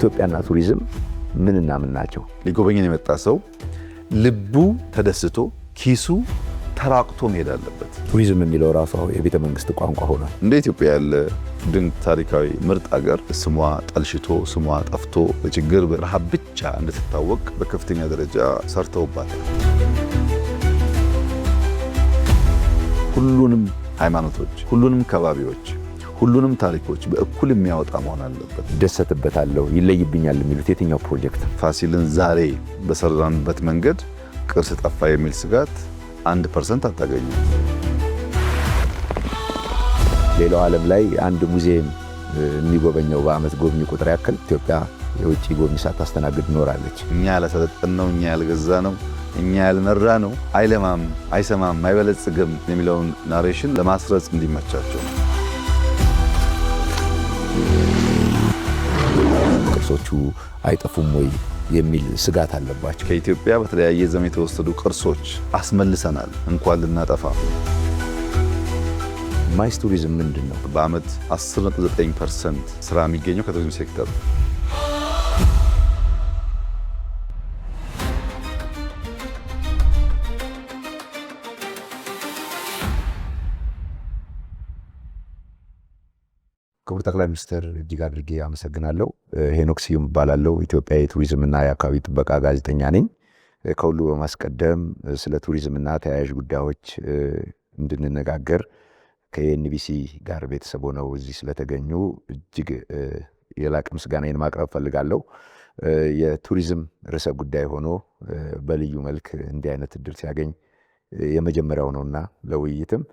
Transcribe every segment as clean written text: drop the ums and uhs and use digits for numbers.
ኢትዮጵያና ቱሪዝም ምንና ምን ናቸው? ሊጎበኘን የመጣ ሰው ልቡ ተደስቶ ኪሱ ተራቅቶ መሄድ አለበት። ቱሪዝም የሚለው ራሱ የቤተ መንግስት ቋንቋ ሆኗል። እንደ ኢትዮጵያ ያለ ድንቅ ታሪካዊ ምርጥ አገር ስሟ ጠልሽቶ ስሟ ጠፍቶ በችግር በረሃብ ብቻ እንድትታወቅ በከፍተኛ ደረጃ ሰርተውባታል። ሁሉንም ሃይማኖቶች፣ ሁሉንም ከባቢዎች፣ ሁሉንም ታሪኮች በእኩል የሚያወጣ መሆን አለበት። ደሰትበታለሁ፣ ይለይብኛል የሚሉት የትኛው ፕሮጀክት? ፋሲልን ዛሬ በሰራንበት መንገድ ቅርስ ጠፋ የሚል ስጋት 1% አታገኙ። ሌላው ዓለም ላይ አንድ ሙዚየም የሚጎበኘው በአመት ጎብኚ ቁጥር ያክል ኢትዮጵያ የውጭ ጎብኚ ሳታስተናግድ ኖራለች። እኛ ያላሰለጠን ነው፣ እኛ ያልገዛ ነው፣ እኛ ያልመራ ነው አይለማም፣ አይሰማም፣ አይበለጽግም የሚለውን ናሬሽን ለማስረጽ እንዲመቻቸው ነው። ቅርሶቹ አይጠፉም ወይ የሚል ስጋት አለባቸው። ከኢትዮጵያ በተለያየ ዘመን የተወሰዱ ቅርሶች አስመልሰናል፣ እንኳን ልናጠፋ። ማይስ ቱሪዝም ምንድን ነው? በአመት 10.9% ስራ የሚገኘው ከቱሪዝም ሴክተር ነው። ክቡር ጠቅላይ ሚኒስትር እጅግ አድርጌ አመሰግናለሁ። ሄኖክ ስዩም እባላለሁ። ኢትዮጵያ የቱሪዝምና የአካባቢ ጥበቃ ጋዜጠኛ ነኝ። ከሁሉ በማስቀደም ስለ ቱሪዝምና ተያያዥ ጉዳዮች እንድንነጋገር ከኤንቢሲ ጋር ቤተሰብ ሆነው እዚህ ስለተገኙ እጅግ የላቀ ምስጋናዬን ማቅረብ ፈልጋለሁ። የቱሪዝም ርዕሰ ጉዳይ ሆኖ በልዩ መልክ እንዲህ አይነት እድል ሲያገኝ የመጀመሪያው ነውና ለውይይትም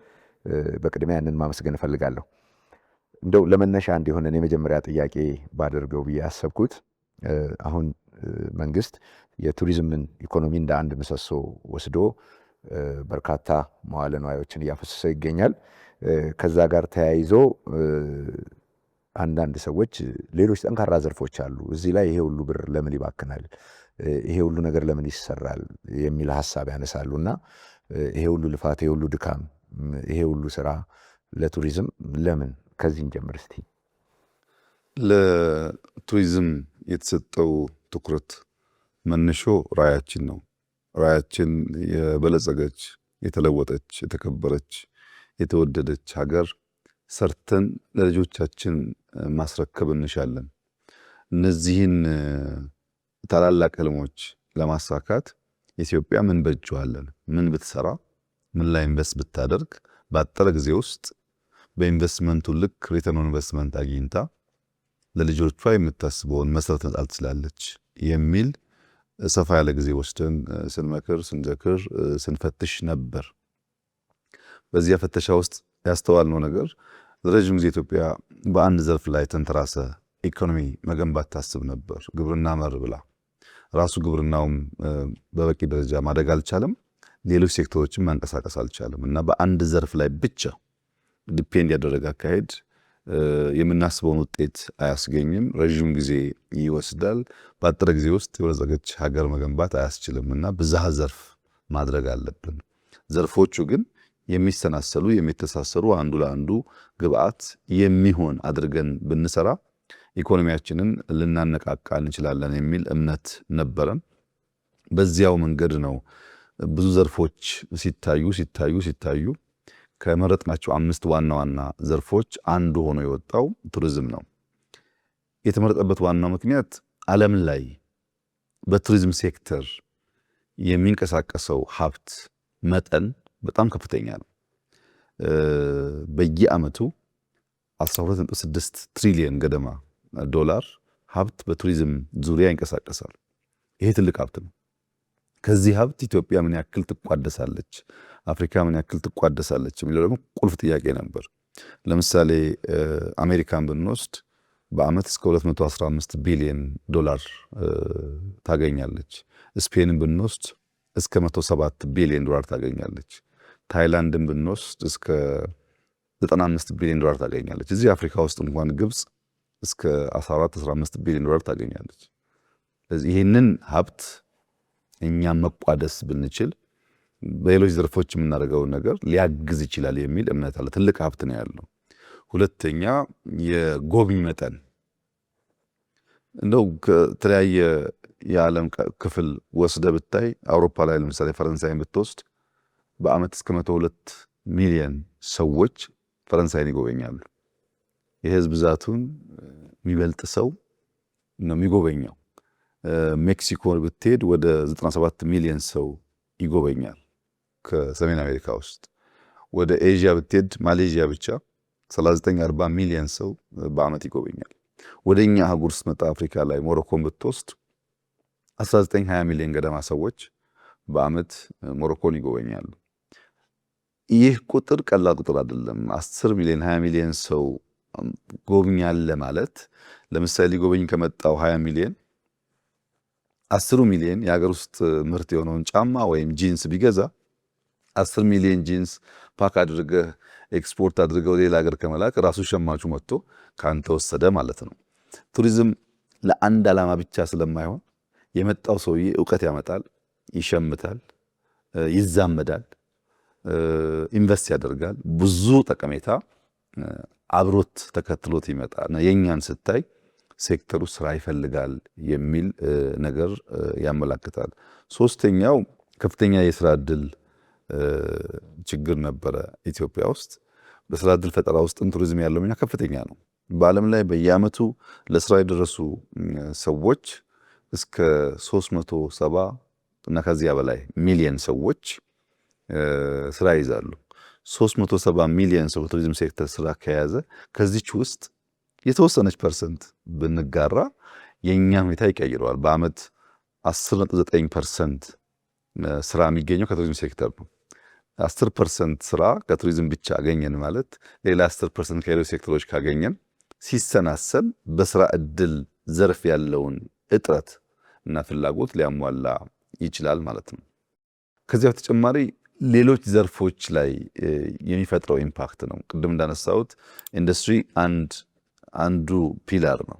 በቅድሚያ ያንን ማመስገን እፈልጋለሁ። እንደው ለመነሻ እንዲሆነን የመጀመሪያ ጥያቄ ባደርገው ብዬ ያሰብኩት አሁን መንግስት የቱሪዝምን ኢኮኖሚ እንደ አንድ ምሰሶ ወስዶ በርካታ መዋለ ንዋዮችን እያፈሰሰ ይገኛል። ከዛ ጋር ተያይዞ አንዳንድ ሰዎች ሌሎች ጠንካራ ዘርፎች አሉ፣ እዚህ ላይ ይሄ ሁሉ ብር ለምን ይባክናል፣ ይሄ ሁሉ ነገር ለምን ይሰራል የሚል ሀሳብ ያነሳሉና ይሄ ሁሉ ልፋት፣ ይሄ ሁሉ ድካም፣ ይሄ ሁሉ ስራ ለቱሪዝም ለምን? ከዚህ እንጀምር እስቲ። ለቱሪዝም የተሰጠው ትኩረት መነሾ ራዕያችን ነው። ራዕያችን የበለጸገች፣ የተለወጠች፣ የተከበረች፣ የተወደደች ሀገር ሰርተን ለልጆቻችን ማስረከብ እንሻለን። እነዚህን ታላላቅ ህልሞች ለማሳካት ኢትዮጵያ ምን በጀዋለን፣ ምን ብትሰራ፣ ምን ላይ ኢንቨስት ብታደርግ ባጠረ ጊዜ ውስጥ በኢንቨስትመንቱ ልክ ሪተርን ኦን ኢንቨስትመንት አግኝታ ለልጆቿ የምታስበውን መሰረት መጣል ትችላለች የሚል ሰፋ ያለ ጊዜ ወስደን ስንመክር፣ ስንዘክር፣ ስንፈትሽ ነበር። በዚያ ፍተሻ ውስጥ ያስተዋልነው ነገር ለረጅም ጊዜ ኢትዮጵያ በአንድ ዘርፍ ላይ ተንተራሰ ኢኮኖሚ መገንባት ታስብ ነበር፣ ግብርና መር ብላ። ራሱ ግብርናውም በበቂ ደረጃ ማደግ አልቻለም፣ ሌሎች ሴክተሮችን ማንቀሳቀስ አልቻለም እና በአንድ ዘርፍ ላይ ብቻ ዲፔንድ ያደረገ አካሄድ የምናስበውን ውጤት አያስገኝም፣ ረዥም ጊዜ ይወስዳል፣ በአጠረ ጊዜ ውስጥ የበለጸገች ሀገር መገንባት አያስችልም እና ብዝሃ ዘርፍ ማድረግ አለብን። ዘርፎቹ ግን የሚሰናሰሉ የሚተሳሰሩ፣ አንዱ ለአንዱ ግብአት የሚሆን አድርገን ብንሰራ ኢኮኖሚያችንን ልናነቃቃ እንችላለን የሚል እምነት ነበረን። በዚያው መንገድ ነው ብዙ ዘርፎች ሲታዩ ከመረጥናቸው 5 ዋና ዋና ዘርፎች አንዱ ሆኖ የወጣው ቱሪዝም ነው። የተመረጠበት ዋናው ምክንያት ዓለም ላይ በቱሪዝም ሴክተር የሚንቀሳቀሰው ሀብት መጠን በጣም ከፍተኛ ነው። በየዓመቱ 12.6 ትሪሊየን ገደማ ዶላር ሀብት በቱሪዝም ዙሪያ ይንቀሳቀሳል። ይሄ ትልቅ ሀብት ነው። ከዚህ ሀብት ኢትዮጵያ ምን ያክል ትቋደሳለች፣ አፍሪካ ምን ያክል ትቋደሳለች የሚለው ደግሞ ቁልፍ ጥያቄ ነበር። ለምሳሌ አሜሪካን ብንወስድ በአመት እስከ 215 ቢሊዮን ዶላር ታገኛለች። ስፔንን ብንወስድ እስከ 107 ቢሊዮን ዶላር ታገኛለች። ታይላንድን ብንወስድ እስከ 95 ቢሊዮን ዶላር ታገኛለች። እዚህ አፍሪካ ውስጥ እንኳን ግብጽ እስከ 14-15 ቢሊዮን ዶላር ታገኛለች። ስለዚህ ይህንን ሀብት እኛም መቋደስ ብንችል በሌሎች ዘርፎች የምናደርገውን ነገር ሊያግዝ ይችላል የሚል እምነት አለ። ትልቅ ሀብት ነው ያለው። ሁለተኛ የጎብኝ መጠን እንደው ከተለያየ የዓለም ክፍል ወስደ ብታይ አውሮፓ ላይ ለምሳሌ ፈረንሳይን ብትወስድ በአመት እስከ 102 ሚሊዮን ሰዎች ፈረንሳይን ይጎበኛሉ። የህዝብ ብዛቱን የሚበልጥ ሰው ነው የሚጎበኘው። ሜክሲኮ ብትሄድ ወደ 97 ሚሊዮን ሰው ይጎበኛል ከሰሜን አሜሪካ ውስጥ። ወደ ኤዥያ ብትሄድ ማሌዥያ ብቻ 39-40 ሚሊዮን ሰው በአመት ይጎበኛል። ወደኛ አህጉር ስትመጣ አፍሪካ ላይ ሞሮኮን ብትወስድ 19-20 ሚሊዮን ገደማ ሰዎች በአመት ሞሮኮን ይጎበኛሉ። ይህ ቁጥር ቀላል ቁጥር አይደለም። 10 ሚሊዮን 20 ሚሊዮን ሰው ጎብኛለ ማለት ለምሳሌ ሊጎበኝ ከመጣው 20 ሚሊዮን 10 ሚሊዮን የሀገር ውስጥ ምርት የሆነውን ጫማ ወይም ጂንስ ቢገዛ 10 ሚሊዮን ጂንስ ፓክ አድርገህ ኤክስፖርት አድርገው ሌላ ሀገር ከመላክ ራሱ ሸማቹ መጥቶ ካንተ ወሰደ ማለት ነው። ቱሪዝም ለአንድ ዓላማ ብቻ ስለማይሆን የመጣው ሰውዬ ዕውቀት ያመጣል፣ ይሸምታል፣ ይዛመዳል፣ ኢንቨስት ያደርጋል። ብዙ ጠቀሜታ አብሮት ተከትሎት ይመጣል። የኛን ስታይ ሴክተሩ ስራ ይፈልጋል የሚል ነገር ያመላክታል። ሶስተኛው ከፍተኛ የስራ ዕድል ችግር ነበረ ኢትዮጵያ ውስጥ። በስራ ዕድል ፈጠራ ውስጥም ቱሪዝም ያለው ሚና ከፍተኛ ነው። በዓለም ላይ በየዓመቱ ለስራ የደረሱ ሰዎች እስከ 370 እና ከዚያ በላይ ሚሊዮን ሰዎች ስራ ይዛሉ። 370 ሚሊዮን ሰው በቱሪዝም ሴክተር ስራ ከያዘ ከዚች ውስጥ የተወሰነች ፐርሰንት ብንጋራ የኛ ሁኔታ ይቀይረዋል። በአመት 10.9% ስራ የሚገኘው ከቱሪዝም ሴክተር ነው። 10% ስራ ከቱሪዝም ብቻ አገኘን ማለት ሌላ 10% ከሌሎች ሴክተሮች ካገኘን ሲሰናሰል በስራ ዕድል ዘርፍ ያለውን እጥረት እና ፍላጎት ሊያሟላ ይችላል ማለት ነው። ከዚያ በተጨማሪ ሌሎች ዘርፎች ላይ የሚፈጥረው ኢምፓክት ነው። ቅድም እንዳነሳሁት ኢንዱስትሪ አንዱ ፒላር ነው።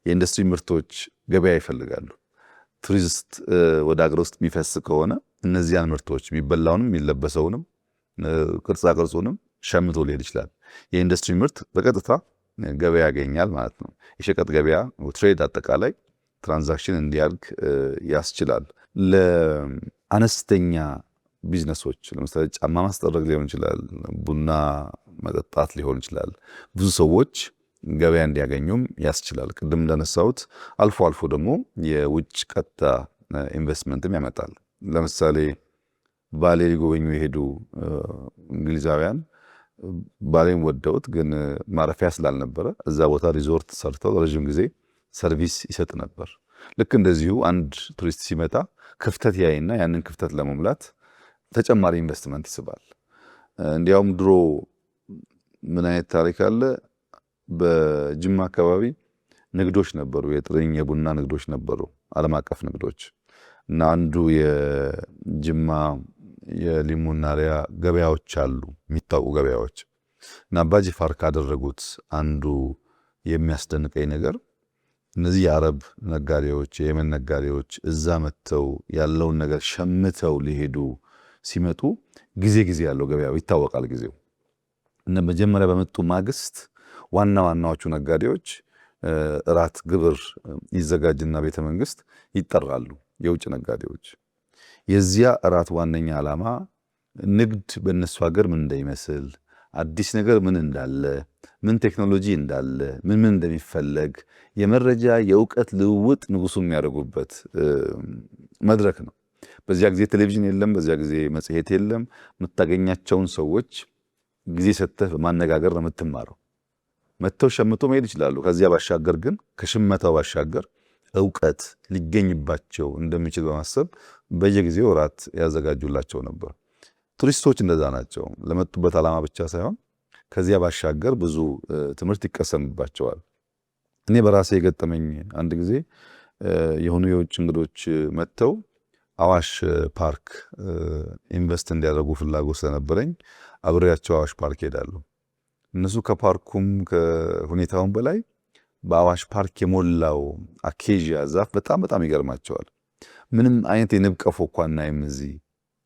የኢንዱስትሪ ምርቶች ገበያ ይፈልጋሉ። ቱሪስት ወደ ሀገር ውስጥ የሚፈስ ከሆነ እነዚያን ምርቶች የሚበላውንም የሚለበሰውንም ቅርጻ ቅርጹንም ሸምቶ ሊሄድ ይችላል። የኢንዱስትሪ ምርት በቀጥታ ገበያ ያገኛል ማለት ነው። የሸቀጥ ገበያ ትሬድ፣ አጠቃላይ ትራንዛክሽን እንዲያድግ ያስችላል። ለአነስተኛ ቢዝነሶች ለምሳሌ ጫማ ማስጠረግ ሊሆን ይችላል፣ ቡና መጠጣት ሊሆን ይችላል። ብዙ ሰዎች ገበያ እንዲያገኙም ያስችላል። ቅድም እንዳነሳሁት አልፎ አልፎ ደግሞ የውጭ ቀጥታ ኢንቨስትመንትም ያመጣል። ለምሳሌ ባሌ ሊጎበኙ የሄዱ እንግሊዛውያን ባሌን ወደውት ግን ማረፊያ ስላልነበረ እዛ ቦታ ሪዞርት ሰርተው ረዥም ጊዜ ሰርቪስ ይሰጥ ነበር። ልክ እንደዚሁ አንድ ቱሪስት ሲመጣ ክፍተት ያይና ያንን ክፍተት ለመሙላት ተጨማሪ ኢንቨስትመንት ይስባል። እንዲያውም ድሮ ምን አይነት ታሪክ አለ? በጅማ አካባቢ ንግዶች ነበሩ፣ የጥርኝ የቡና ንግዶች ነበሩ፣ ዓለም አቀፍ ንግዶች እና አንዱ የጅማ የሊሙና ሪያ ገበያዎች አሉ፣ የሚታወቁ ገበያዎች እና አባጅፋር ካደረጉት አንዱ የሚያስደንቀኝ ነገር እነዚህ የአረብ ነጋዴዎች፣ የየመን ነጋዴዎች እዛ መጥተው ያለውን ነገር ሸምተው ሊሄዱ ሲመጡ ጊዜ ያለው ገበያው ይታወቃል ጊዜው እና መጀመሪያ በመጡ ማግስት ዋና ዋናዎቹ ነጋዴዎች እራት ግብር ይዘጋጅና ቤተ መንግስት ይጠራሉ። የውጭ ነጋዴዎች የዚያ እራት ዋነኛ ዓላማ ንግድ በእነሱ ሀገር ምን እንደሚመስል፣ አዲስ ነገር ምን እንዳለ፣ ምን ቴክኖሎጂ እንዳለ፣ ምን እንደሚፈለግ የመረጃ የእውቀት ልውውጥ ንጉሱ የሚያደርጉበት መድረክ ነው። በዚያ ጊዜ ቴሌቪዥን የለም፣ በዚያ ጊዜ መጽሔት የለም። የምታገኛቸውን ሰዎች ጊዜ ሰጥተህ በማነጋገር ነው የምትማረው። መጥተው ሸምቶ መሄድ ይችላሉ። ከዚያ ባሻገር ግን ከሽመታው ባሻገር እውቀት ሊገኝባቸው እንደሚችል በማሰብ በየጊዜው እራት ያዘጋጁላቸው ነበር። ቱሪስቶች እንደዛ ናቸው። ለመጡበት ዓላማ ብቻ ሳይሆን ከዚያ ባሻገር ብዙ ትምህርት ይቀሰምባቸዋል። እኔ በራሴ የገጠመኝ አንድ ጊዜ የሆኑ የውጭ እንግዶች መጥተው አዋሽ ፓርክ ኢንቨስት እንዲያደርጉ ፍላጎት ስለነበረኝ አብሬያቸው አዋሽ ፓርክ ሄዳለሁ። እነሱ ከፓርኩም ከሁኔታውን በላይ በአዋሽ ፓርክ የሞላው አኬዥያ ዛፍ በጣም ይገርማቸዋል። ምንም አይነት የንብ ቀፎ እንኳን እናይም እዚህ።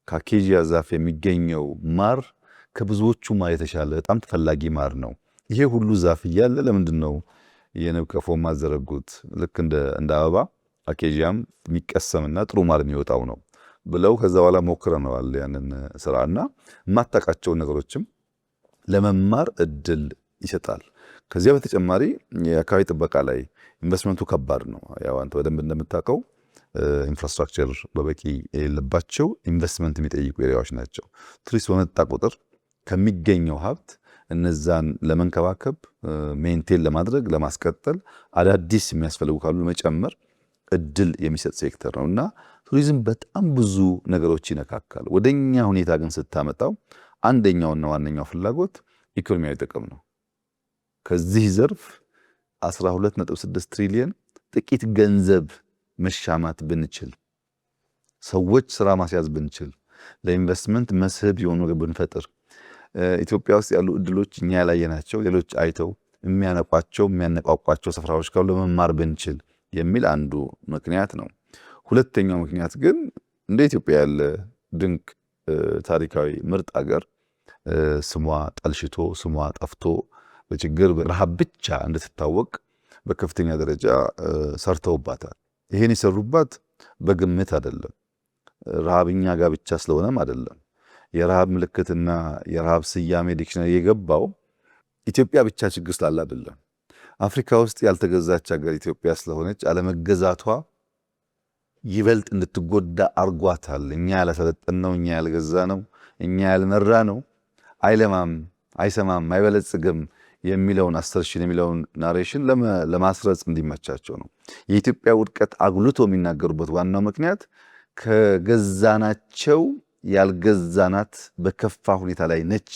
ከአኬዥያ ዛፍ የሚገኘው ማር ከብዙዎቹ ማር የተሻለ በጣም ተፈላጊ ማር ነው። ይሄ ሁሉ ዛፍ እያለ ለምንድን ነው የንብ ቀፎ ማዘረጉት ልክ እንደ አበባ አኬዥያም የሚቀሰምና ጥሩ ማር የሚወጣው ነው ብለው ከዛ በኋላ ሞክረነዋል ያንን ስራና የማታውቃቸውን ነገሮችም ለመማር እድል ይሰጣል። ከዚያ በተጨማሪ የአካባቢ ጥበቃ ላይ ኢንቨስትመንቱ ከባድ ነው። ያው አንተ በደንብ እንደምታውቀው ኢንፍራስትራክቸር በበቂ የሌለባቸው ኢንቨስትመንት የሚጠይቁ ኤሪያዎች ናቸው። ቱሪስት በመጣ ቁጥር ከሚገኘው ሀብት እነዛን ለመንከባከብ ሜንቴን ለማድረግ ለማስቀጠል አዳዲስ የሚያስፈልጉ ካሉ ለመጨመር እድል የሚሰጥ ሴክተር ነው እና ቱሪዝም በጣም ብዙ ነገሮች ይነካካል። ወደኛ ሁኔታ ግን ስታመጣው አንደኛውና ዋነኛው ፍላጎት ኢኮኖሚያዊ ጥቅም ነው። ከዚህ ዘርፍ 12.6 ትሪሊየን ጥቂት ገንዘብ መሻማት ብንችል፣ ሰዎች ስራ ማስያዝ ብንችል፣ ለኢንቨስትመንት መስህብ የሆኑ ነገር ብንፈጥር፣ ኢትዮጵያ ውስጥ ያሉ እድሎች እኛ ያላየናቸው ሌሎች አይተው የሚያነቋቋቸው ስፍራዎች ካሉ ለመማር ብንችል የሚል አንዱ ምክንያት ነው። ሁለተኛው ምክንያት ግን እንደ ኢትዮጵያ ያለ ድንቅ ታሪካዊ ምርጥ ሀገር ስሟ ጠልሽቶ ስሟ ጠፍቶ በችግር በረሃብ ብቻ እንድትታወቅ በከፍተኛ ደረጃ ሰርተውባታል። ይሄን የሰሩባት በግምት አይደለም፣ ረሃብኛ ጋር ብቻ ስለሆነም አይደለም። የረሃብ ምልክትና የረሃብ ስያሜ ዲክሽነሪ የገባው ኢትዮጵያ ብቻ ችግር ስላለ አይደለም። አፍሪካ ውስጥ ያልተገዛች ሀገር ኢትዮጵያ ስለሆነች አለመገዛቷ ይበልጥ እንድትጎዳ አርጓታል። እኛ ያላሰለጠነው፣ እኛ ያልገዛ ነው፣ እኛ ያልመራ ነው አይለማም፣ አይሰማም፣ አይበለጽግም የሚለውን አሰርሽን የሚለውን ናሬሽን ለማስረጽ እንዲመቻቸው ነው። የኢትዮጵያ ውድቀት አጉልቶ የሚናገሩበት ዋናው ምክንያት ከገዛናቸው ያልገዛናት በከፋ ሁኔታ ላይ ነች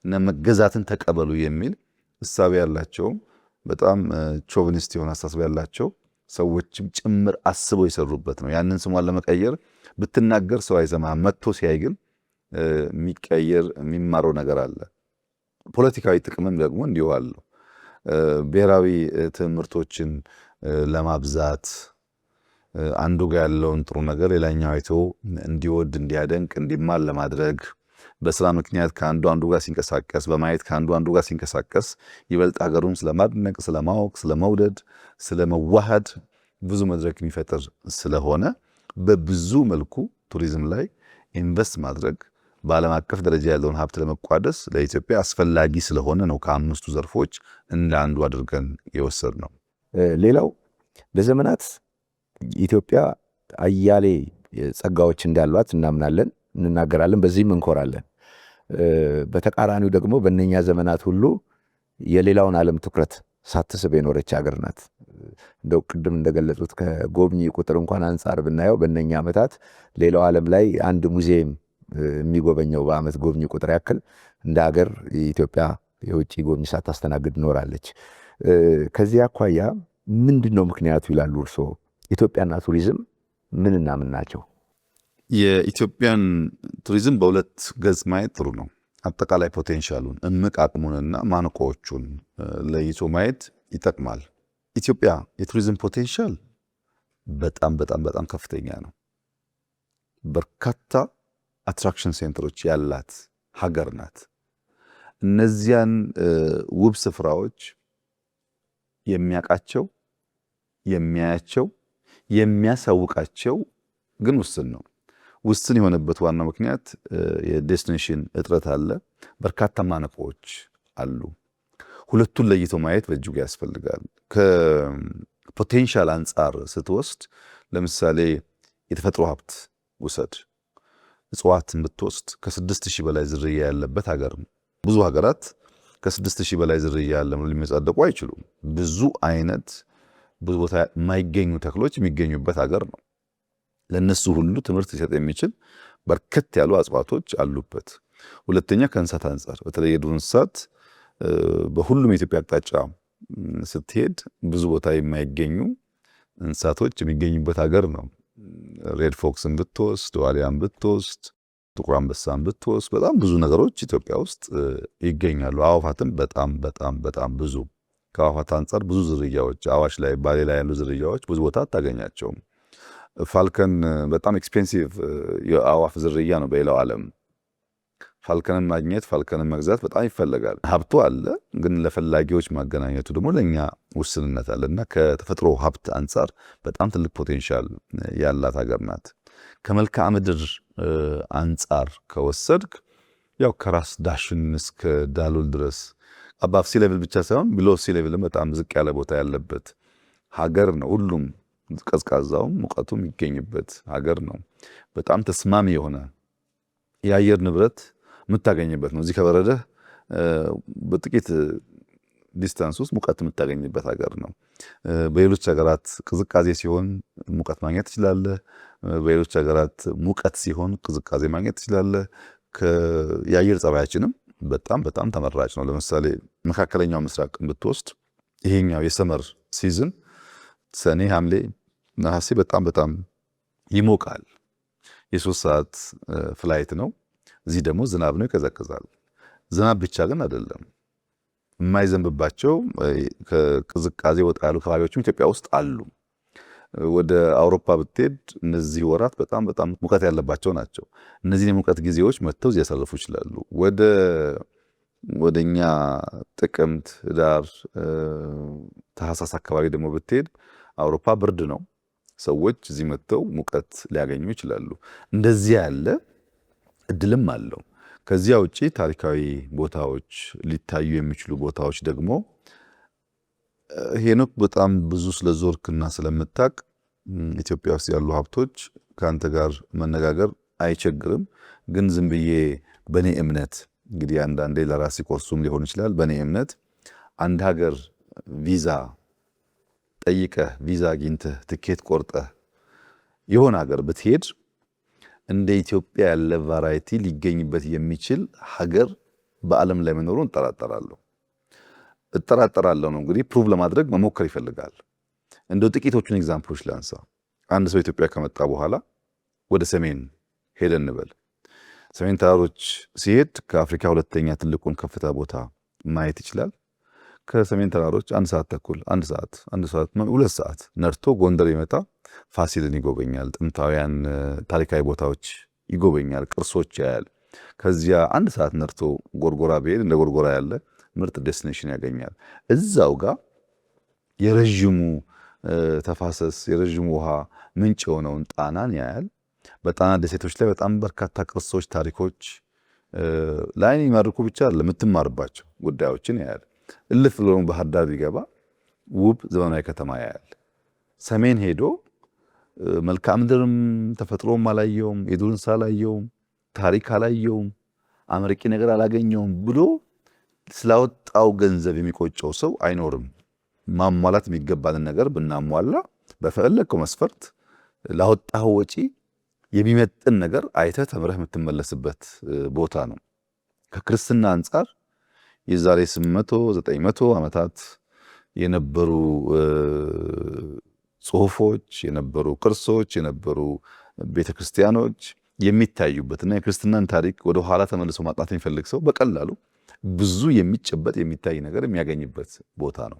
እና መገዛትን ተቀበሉ የሚል እሳቤ ያላቸው በጣም ቾቪኒስት የሆነ አስተሳሰብ ያላቸው ሰዎችም ጭምር አስበው የሰሩበት ነው። ያንን ስሟን ለመቀየር ብትናገር ሰው አይሰማም። መጥቶ ሲያይ ግን የሚቀየር የሚማረው ነገር አለ። ፖለቲካዊ ጥቅምም ደግሞ እንዲሁ አለው። ብሔራዊ ትምህርቶችን ለማብዛት አንዱ ጋር ያለውን ጥሩ ነገር ሌላኛው አይቶ እንዲወድ፣ እንዲያደንቅ፣ እንዲማር ለማድረግ በስራ ምክንያት ከአንዱ ጋር ሲንቀሳቀስ በማየት ከአንዱ ጋር ሲንቀሳቀስ ይበልጥ ሀገሩን ስለማድነቅ፣ ስለማወቅ፣ ስለመውደድ፣ ስለመዋሃድ ብዙ መድረክ የሚፈጥር ስለሆነ በብዙ መልኩ ቱሪዝም ላይ ኢንቨስት ማድረግ በዓለም አቀፍ ደረጃ ያለውን ሀብት ለመቋደስ ለኢትዮጵያ አስፈላጊ ስለሆነ ነው ከአምስቱ ዘርፎች እንደ አንዱ አድርገን የወሰድ ነው። ሌላው ለዘመናት ኢትዮጵያ አያሌ ጸጋዎች እንዳሏት እናምናለን፣ እንናገራለን፣ በዚህም እንኮራለን። በተቃራኒው ደግሞ በእነኛ ዘመናት ሁሉ የሌላውን ዓለም ትኩረት ሳትስብ የኖረች ሀገር ናት። እንደው ቅድም እንደገለጹት ከጎብኚ ቁጥር እንኳን አንጻር ብናየው በእነኛ ዓመታት ሌላው ዓለም ላይ አንድ ሙዚየም የሚጎበኘው በዓመት ጎብኚ ቁጥር ያክል እንደ ሀገር የኢትዮጵያ የውጭ ጎብኚ ሳታስተናግድ ኖራለች። ከዚህ አኳያ ምንድን ነው ምክንያቱ ይላሉ እርስዎ? ኢትዮጵያና ቱሪዝም ምንና ምን ናቸው? የኢትዮጵያን ቱሪዝም በሁለት ገጽ ማየት ጥሩ ነው። አጠቃላይ ፖቴንሻሉን እምቅ አቅሙንና ማነቆዎቹን ለይቶ ማየት ይጠቅማል። ኢትዮጵያ የቱሪዝም ፖቴንሻል በጣም በጣም በጣም ከፍተኛ ነው። በርካታ አትራክሽን ሴንተሮች ያላት ሀገር ናት። እነዚያን ውብ ስፍራዎች የሚያውቃቸው፣ የሚያያቸው፣ የሚያሳውቃቸው ግን ውስን ነው። ውስን የሆነበት ዋናው ምክንያት የዴስቲኔሽን እጥረት አለ። በርካታ ማነቆዎች አሉ። ሁለቱን ለይቶ ማየት በእጅጉ ያስፈልጋል። ከፖቴንሻል አንጻር ስትወስድ ለምሳሌ የተፈጥሮ ሀብት ውሰድ። እጽዋትን ብትወስድ ከ6000 በላይ ዝርያ ያለበት ሀገር ነው። ብዙ ሀገራት ከ6000 በላይ ዝርያ ያለ ነው ሊመጻደቁ አይችሉም። ብዙ አይነት ብዙ ቦታ የማይገኙ ተክሎች የሚገኙበት ሀገር ነው። ለነሱ ሁሉ ትምህርት ሊሰጥ የሚችል በርከት ያሉ እጽዋቶች አሉበት። ሁለተኛ ከእንስሳት አንጻር በተለይ የዱር እንስሳት በሁሉም የኢትዮጵያ አቅጣጫ ስትሄድ ብዙ ቦታ የማይገኙ እንስሳቶች የሚገኙበት ሀገር ነው። ሬድ ፎክስን ብትወስድ፣ ዋሊያን ብትወስድ፣ ጥቁር አንበሳን ብትወስድ በጣም ብዙ ነገሮች ኢትዮጵያ ውስጥ ይገኛሉ። አዕዋፋትም በጣም በጣም በጣም ብዙ። ከአዕዋፋት አንጻር ብዙ ዝርያዎች አዋሽ ላይ ባሌ ላይ ያሉ ዝርያዎች ብዙ ቦታ አታገኛቸውም። ፋልከን በጣም ኤክስፔንሲቭ የአዕዋፍ ዝርያ ነው በሌላው ዓለም። ፋልከንን ማግኘት ፋልከንን መግዛት በጣም ይፈለጋል። ሀብቱ አለ፣ ግን ለፈላጊዎች ማገናኘቱ ደግሞ ለእኛ ውስንነት አለ እና ከተፈጥሮ ሀብት አንጻር በጣም ትልቅ ፖቴንሻል ያላት ሀገር ናት። ከመልክዓ ምድር አንጻር ከወሰድክ ያው ከራስ ዳሽን እስከ ዳሎል ድረስ አባፍ ሲ ሌቭል ብቻ ሳይሆን ቢሎ ሲ ሌቭል በጣም ዝቅ ያለ ቦታ ያለበት ሀገር ነው። ሁሉም ቀዝቃዛውም ሙቀቱም የሚገኝበት ሀገር ነው። በጣም ተስማሚ የሆነ የአየር ንብረት የምታገኝበት ነው። እዚህ ከበረደህ በጥቂት ዲስታንስ ውስጥ ሙቀት የምታገኝበት ሀገር ነው። በሌሎች ሀገራት ቅዝቃዜ ሲሆን ሙቀት ማግኘት ትችላለህ። በሌሎች ሀገራት ሙቀት ሲሆን ቅዝቃዜ ማግኘት ትችላለህ። የአየር ጸባያችንም በጣም በጣም ተመራጭ ነው። ለምሳሌ መካከለኛው ምስራቅ ብትወስድ ይሄኛው የሰመር ሲዝን ሰኔ፣ ሐምሌ፣ ነሐሴ በጣም በጣም ይሞቃል። የ3 ሰዓት ፍላይት ነው። እዚህ ደግሞ ዝናብ ነው፣ ይቀዘቅዛል። ዝናብ ብቻ ግን አይደለም፣ የማይዘንብባቸው ከቅዝቃዜ ወጣ ያሉ አካባቢዎችም ኢትዮጵያ ውስጥ አሉ። ወደ አውሮፓ ብትሄድ እነዚህ ወራት በጣም በጣም ሙቀት ያለባቸው ናቸው። እነዚህን የሙቀት ጊዜዎች መጥተው እዚህ ያሳልፉ ይችላሉ። ወደኛ ጥቅምት፣ ህዳር፣ ታህሳስ አካባቢ ደግሞ ብትሄድ አውሮፓ ብርድ ነው። ሰዎች እዚህ መጥተው ሙቀት ሊያገኙ ይችላሉ። እንደዚህ ያለ እድልም አለው። ከዚያ ውጪ ታሪካዊ ቦታዎች ሊታዩ የሚችሉ ቦታዎች ደግሞ ሄኖክ በጣም ብዙ ስለዞርክና ስለምታቅ ኢትዮጵያ ውስጥ ያሉ ሀብቶች ከአንተ ጋር መነጋገር አይቸግርም። ግን ዝም ብዬ በእኔ እምነት እንግዲህ አንዳንዴ ለራሴ ኮርሱም ሊሆን ይችላል። በእኔ እምነት አንድ ሀገር ቪዛ ጠይቀህ ቪዛ አግኝተህ ትኬት ቆርጠህ የሆነ ሀገር ብትሄድ እንደ ኢትዮጵያ ያለ ቫራይቲ ሊገኝበት የሚችል ሀገር በዓለም ላይ መኖሩን እጠራጠራለሁ ነው። እንግዲህ ፕሩቭ ለማድረግ መሞከር ይፈልጋል። እንደው ጥቂቶቹን ኤግዛምፕሎች ላንሳ። አንድ ሰው ኢትዮጵያ ከመጣ በኋላ ወደ ሰሜን ሄደ እንበል። ሰሜን ተራሮች ሲሄድ ከአፍሪካ ሁለተኛ ትልቁን ከፍታ ቦታ ማየት ይችላል። ከሰሜን ተራሮች 1 ሰዓት ተኩል 1 ሰዓት 2 ሰዓት ነርቶ ጎንደር ይመጣ ፋሲልን ይጎበኛል። ጥንታውያን ታሪካዊ ቦታዎች ይጎበኛል፣ ቅርሶች ያያል። ከዚያ 1 ሰዓት ነርቶ ጎርጎራ ቢሄድ እንደ ጎርጎራ ያለ ምርጥ ዴስቲኔሽን ያገኛል። እዛው ጋር የረዥሙ ተፋሰስ የረዥሙ ውሃ ምንጭ የሆነውን ጣናን ያያል። በጣና ደሴቶች ላይ በጣም በርካታ ቅርሶች፣ ታሪኮች ለዓይን የሚማርኩ ብቻ አይደለም የምትማርባቸው ጉዳዮችን ያያል። እልፍ ብሎ ባህር ዳር ቢገባ ውብ ዘመናዊ ከተማ ያያል። ሰሜን ሄዶ መልክዓ ምድርም ተፈጥሮም አላየውም፣ የዱር እንስሳ አላየውም፣ ታሪክ አላየውም፣ አመርቂ ነገር አላገኘውም ብሎ ስላወጣው ገንዘብ የሚቆጨው ሰው አይኖርም። ማሟላት የሚገባንን ነገር ብናሟላ በፈለግከው መስፈርት ላወጣው ወጪ የሚመጥን ነገር አይተህ ተምረህ የምትመለስበት ቦታ ነው። ከክርስትና አንጻር የዛሬ 800-900 ዓመታት የነበሩ ጽሁፎች፣ የነበሩ ቅርሶች፣ የነበሩ ቤተክርስቲያኖች የሚታዩበትና የክርስትናን ታሪክ ወደ ኋላ ተመልሶ ማጥናት የሚፈልግ ሰው በቀላሉ ብዙ የሚጨበጥ የሚታይ ነገር የሚያገኝበት ቦታ ነው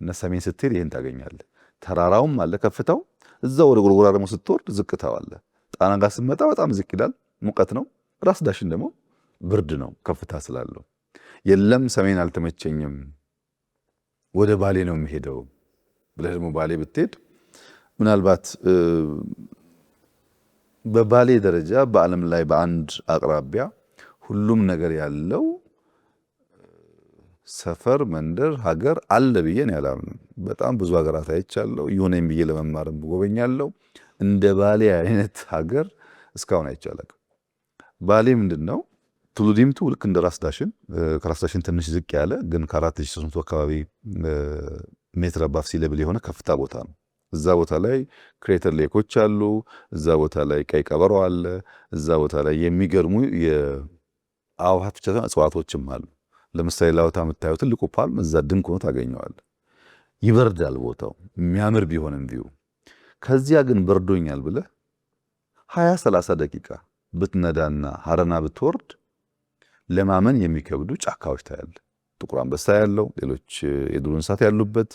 እና ሰሜን ስትሄድ ይህን ታገኛለህ። ተራራውም አለ ከፍታው፣ እዛው ወደ ጎርጎራ ደግሞ ስትወርድ ዝቅታው አለ። ጣና ጋር ስትመጣ በጣም ዝቅ ይላል፣ ሙቀት ነው። ራስ ዳሽን ደግሞ ብርድ ነው ከፍታ ስላለው። የለም ሰሜን አልተመቸኝም ወደ ባሌ ነው የሚሄደው ብለህ ደግሞ ባሌ ብትሄድ ምናልባት በባሌ ደረጃ በዓለም ላይ በአንድ አቅራቢያ ሁሉም ነገር ያለው ሰፈር፣ መንደር፣ ሀገር አለ ብዬ ነው ያላምንም። በጣም ብዙ ሀገራት አይቻለሁ። ይሁነኝ ብዬ ለመማርም ጎበኛለሁ። እንደ ባሌ አይነት ሀገር እስካሁን አይቻልም። ባሌ ምንድን ነው? ቱሉ ዲምቱ ልክ እንደ ራስ ዳሽን ከራስ ዳሽን ትንሽ ዝቅ ያለ ግን ከ4300 አካባቢ ሜትር አባፍ ሲ ሌቭል የሆነ ከፍታ ቦታ ነው። እዛ ቦታ ላይ ክሬተር ሌኮች አሉ። እዛ ቦታ ላይ ቀይ ቀበሮ አለ። እዛ ቦታ ላይ የሚገርሙ የአዕዋፋት ብቻ ሳይሆን እጽዋቶችም አሉ። ለምሳሌ ላውታ የምታየው ትልቁ ፓልም እዛ ድንቅ ሆኖ ታገኘዋል። ይበርዳል ቦታው የሚያምር ቢሆንም ቪው። ከዚያ ግን በርዶኛል ብለህ 20-30 ደቂቃ ብትነዳና ሀረና ብትወርድ ለማመን የሚከብዱ ጫካዎች ታያለ። ጥቁር አንበሳ ያለው፣ ሌሎች የዱር እንስሳት ያሉበት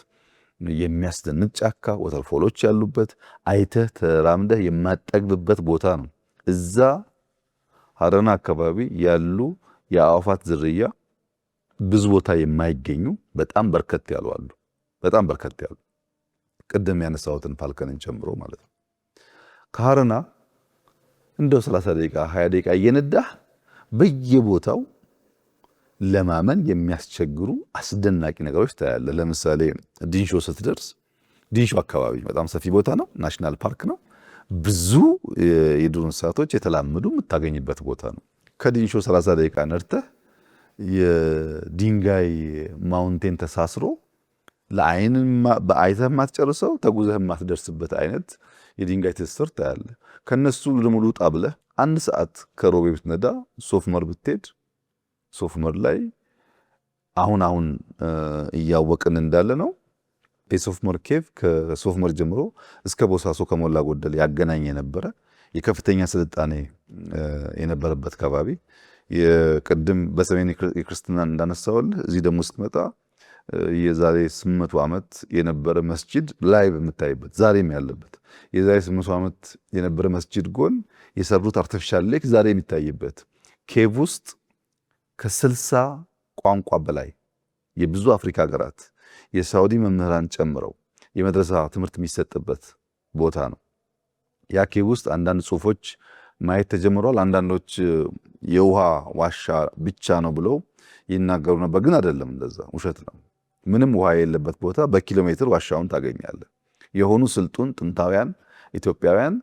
የሚያስደንቅ ጫካ፣ ወተርፎሎች ያሉበት አይተህ ተራምደህ የማጠግብበት ቦታ ነው። እዛ ሀረና አካባቢ ያሉ የአዕዋፋት ዝርያ ብዙ ቦታ የማይገኙ በጣም በርከት ያሉ አሉ። በጣም በርከት ያሉ ቅድም ያነሳሁትን ፋልከንን ጨምሮ ማለት ነው። ከሀረና እንደው 30 ደቂቃ 20 ደቂቃ እየነዳህ በየቦታው ለማመን የሚያስቸግሩ አስደናቂ ነገሮች ታያለ። ለምሳሌ ዲንሾ ስትደርስ፣ ዲንሾ አካባቢ በጣም ሰፊ ቦታ ነው፣ ናሽናል ፓርክ ነው። ብዙ የዱር እንስሳቶች የተላመዱ የምታገኝበት ቦታ ነው። ከዲንሾ 30 ደቂቃ ነድተህ የድንጋይ ማውንቴን ተሳስሮ ለአይን በአይተህ የማትጨርሰው ተጉዘህ የማትደርስበት አይነት የድንጋይ ትስስር ታያለ። ከነሱ ደግሞ ልውጣ ብለህ 1 ሰዓት ከሮቤ ብትነዳ ሶፍመር ብትሄድ ሶፍመር ላይ አሁን እያወቅን እንዳለ ነው የሶፍመር ኬቭ ከሶፍመር ጀምሮ እስከ ቦሳሶ ከሞላ ጎደል ያገናኝ የነበረ የከፍተኛ ስልጣኔ የነበረበት አካባቢ የቅድም በሰሜን የክርስትና እንዳነሳውልህ እዚህ ደግሞ ስትመጣ የዛሬ 800 ዓመት የነበረ መስጂድ ላይ በምታይበት ዛሬም ያለበት የዛሬ 800 ዓመት የነበረ መስጂድ ጎን የሰሩት አርቲፊሻል ሌክ ዛሬ የሚታይበት ኬቭ ውስጥ ከ60 ቋንቋ በላይ የብዙ አፍሪካ ሀገራት የሳውዲ መምህራን ጨምረው የመድረሳ ትምህርት የሚሰጥበት ቦታ ነው። ያ ኬቭ ውስጥ አንዳንድ ጽሁፎች ማየት ተጀምሯል። አንዳንዶች የውሃ ዋሻ ብቻ ነው ብለው ይናገሩ ነበር፣ ግን አይደለም፣ እንደዛ ውሸት ነው። ምንም ውሃ የሌለበት ቦታ በኪሎ ሜትር ዋሻውን ታገኛለህ። የሆኑ ስልጡን ጥንታውያን ኢትዮጵያውያን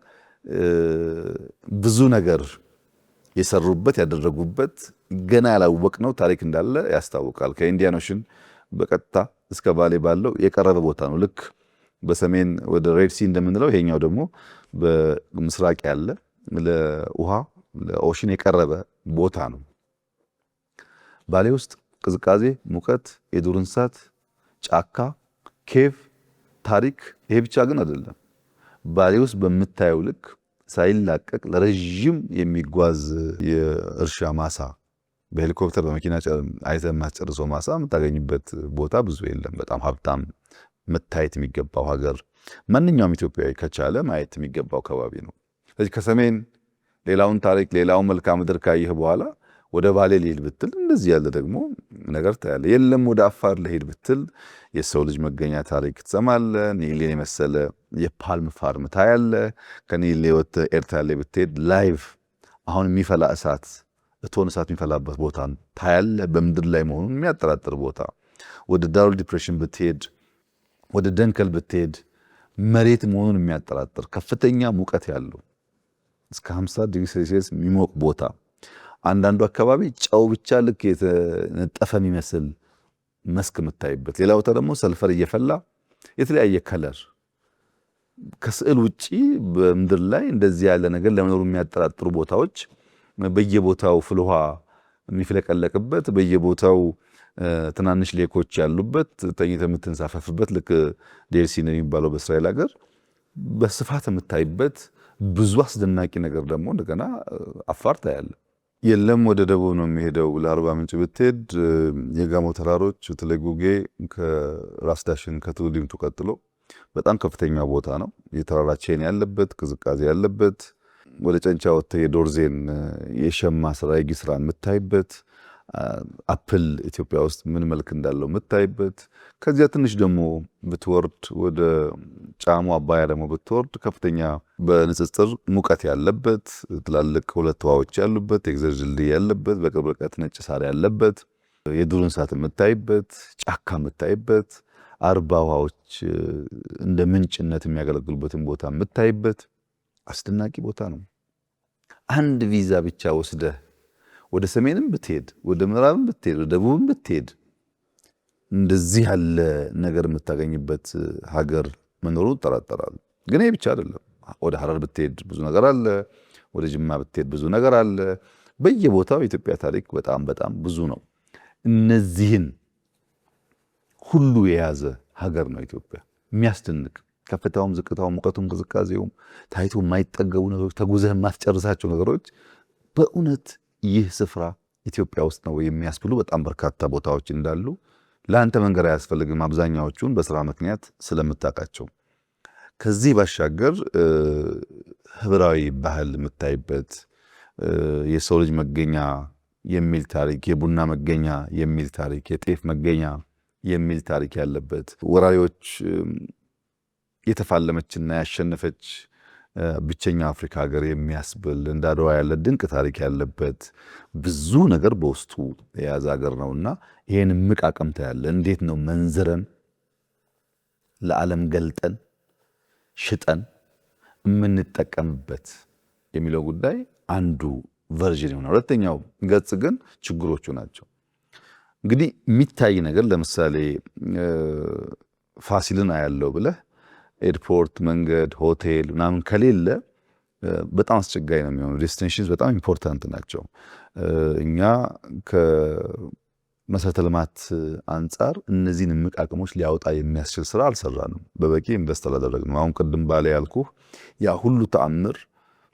ብዙ ነገር የሰሩበት ያደረጉበት ገና ያላወቅነው ታሪክ እንዳለ ያስታውቃል። ከኢንዲያን ኦሽን በቀጥታ እስከ ባሌ ባለው የቀረበ ቦታ ነው። ልክ በሰሜን ወደ ሬድ ሲ እንደምንለው ይሄኛው ደግሞ በምስራቅ ያለ ለውሃ ለኦሽን የቀረበ ቦታ ነው። ባሌ ውስጥ ቅዝቃዜ፣ ሙቀት፣ የዱር እንስሳት፣ ጫካ፣ ኬቭ፣ ታሪክ ይሄ ብቻ ግን አይደለም። ባሌ ውስጥ በምታየው ልክ ሳይላቀቅ ለረጅም የሚጓዝ የእርሻ ማሳ በሄሊኮፕተር በመኪና አይተህ የማትጨርሰው ማሳ የምታገኝበት ቦታ ብዙ የለም። በጣም ሀብታም መታየት የሚገባው ሀገር ማንኛውም ኢትዮጵያዊ ከቻለ ማየት የሚገባው አካባቢ ነው። ስለዚህ ከሰሜን ሌላውን ታሪክ ሌላውን መልክዓ ምድር ካየህ በኋላ ወደ ባሌ ልሄድ ብትል እንደዚህ ያለ ደግሞ ነገር ታያለ። የለም ወደ አፋር ልሄድ ብትል የሰው ልጅ መገኛ ታሪክ ትሰማለህ። ኒሌን የመሰለ የፓልም ፋርም ታያለ። ከኒሌ ወጥተህ ኤርትራ ላይ ብትሄድ ላይቭ አሁን የሚፈላ እቶን እሳት የሚፈላበት ቦታ ታያለ። በምድር ላይ መሆኑን የሚያጠራጥር ቦታ። ወደ ዳሮል ዲፕሬሽን ብትሄድ፣ ወደ ደንከል ብትሄድ መሬት መሆኑን የሚያጠራጥር ከፍተኛ ሙቀት ያለው እስከ 50 ዲግሪ ሴልሲየስ የሚሞቅ ቦታ። አንዳንዱ አካባቢ ጨው ብቻ ልክ የተነጠፈ የሚመስል መስክ የምታይበት፣ ሌላ ቦታ ደግሞ ሰልፈር እየፈላ የተለያየ ከለር። ከስዕል ውጪ በምድር ላይ እንደዚህ ያለ ነገር ለመኖሩ የሚያጠራጥሩ ቦታዎች በየቦታው ፍልውሃ የሚፍለቀለቅበት፣ በየቦታው ትናንሽ ሌኮች ያሉበት፣ ተኝተህ የምትንሳፈፍበት ልክ ዴርሲ ነው የሚባለው በእስራኤል ሀገር በስፋት የምታይበት ብዙ አስደናቂ ነገር ደግሞ እንደገና አፋር ታያለህ። የለም ወደ ደቡብ ነው የሚሄደው። ለአርባ ምንጭ ብትሄድ የጋሞ ተራሮች በተለይ ጉጌ ከራስ ዳሽን ከቱሉ ዲምቱ ቀጥሎ በጣም ከፍተኛ ቦታ ነው። የተራራ ቼን ያለበት ቅዝቃዜ ያለበት፣ ወደ ጨንቻ ወጥተህ የዶርዜን የሸማ ስራ የጊ ስራ የምታይበት፣ አፕል ኢትዮጵያ ውስጥ ምን መልክ እንዳለው የምታይበት። ከዚያ ትንሽ ደግሞ ብትወርድ ወደ ጫሙ አባያ ደግሞ ብትወርድ ከፍተኛ በንጽጽር ሙቀት ያለበት፣ ትላልቅ 2 ውሃዎች ያሉበት፣ የግዘር ድልድይ ያለበት፣ በቅርብ ርቀት ነጭ ሳር ያለበት፣ የዱር እንስሳት የምታይበት፣ ጫካ የምታይበት፣ 40 ውሃዎች እንደ ምንጭነት የሚያገለግሉበትን ቦታ የምታይበት አስደናቂ ቦታ ነው። አንድ ቪዛ ብቻ ወስደህ ወደ ሰሜንም ብትሄድ፣ ወደ ምዕራብም ብትሄድ፣ ወደ ደቡብም ብትሄድ እንደዚህ ያለ ነገር የምታገኝበት ሀገር መኖሩን እጠራጠራለሁ። ግን ይሄ ብቻ አይደለም። ወደ ሐረር ብትሄድ ብዙ ነገር አለ። ወደ ጅማ ብትሄድ ብዙ ነገር አለ። በየቦታው የኢትዮጵያ ታሪክ በጣም በጣም ብዙ ነው። እነዚህን ሁሉ የያዘ ሀገር ነው ኢትዮጵያ። የሚያስደንቅ ከፍታውም፣ ዝቅታውም፣ ሙቀቱም፣ ቅዝቃዜውም ታይቶ የማይጠገቡ ነገሮች፣ ተጉዘህ የማትጨርሳቸው ነገሮች በእውነት ይህ ስፍራ ኢትዮጵያ ውስጥ ነው የሚያስብሉ በጣም በርካታ ቦታዎች እንዳሉ ለአንተ መንገር አያስፈልግም። አብዛኛዎቹን በስራ ምክንያት ስለምታውቃቸው። ከዚህ ባሻገር ህብራዊ ባህል የምታይበት የሰው ልጅ መገኛ የሚል ታሪክ፣ የቡና መገኛ የሚል ታሪክ፣ የጤፍ መገኛ የሚል ታሪክ ያለበት ወራሪዎች የተፋለመችና ያሸነፈች ብቸኛ አፍሪካ ሀገር የሚያስብል እንደ አድዋ ያለ ድንቅ ታሪክ ያለበት ብዙ ነገር በውስጡ የያዘ ሀገር ነውና ይሄን ምቅ አቅምታ ያለ እንዴት ነው መንዝረን ለዓለም ገልጠን ሽጠን የምንጠቀምበት የሚለው ጉዳይ አንዱ ቨርዥን ይሆናል። ሁለተኛው ገጽ ግን ችግሮቹ ናቸው። እንግዲህ የሚታይ ነገር ለምሳሌ ፋሲልን አያለው ብለህ ኤርፖርት፣ መንገድ፣ ሆቴል ምናምን ከሌለ በጣም አስቸጋሪ ነው የሚሆነው። ዴስቲኔሽንስ በጣም ኢምፖርታንት ናቸው። እኛ ከመሰረተ ልማት አንጻር እነዚህን እምቅ አቅሞች ሊያወጣ የሚያስችል ስራ አልሰራንም፣ በበቂ ኢንቨስት አላደረግንም። አሁን ቅድም ባለ ያልኩህ ያ ሁሉ ተአምር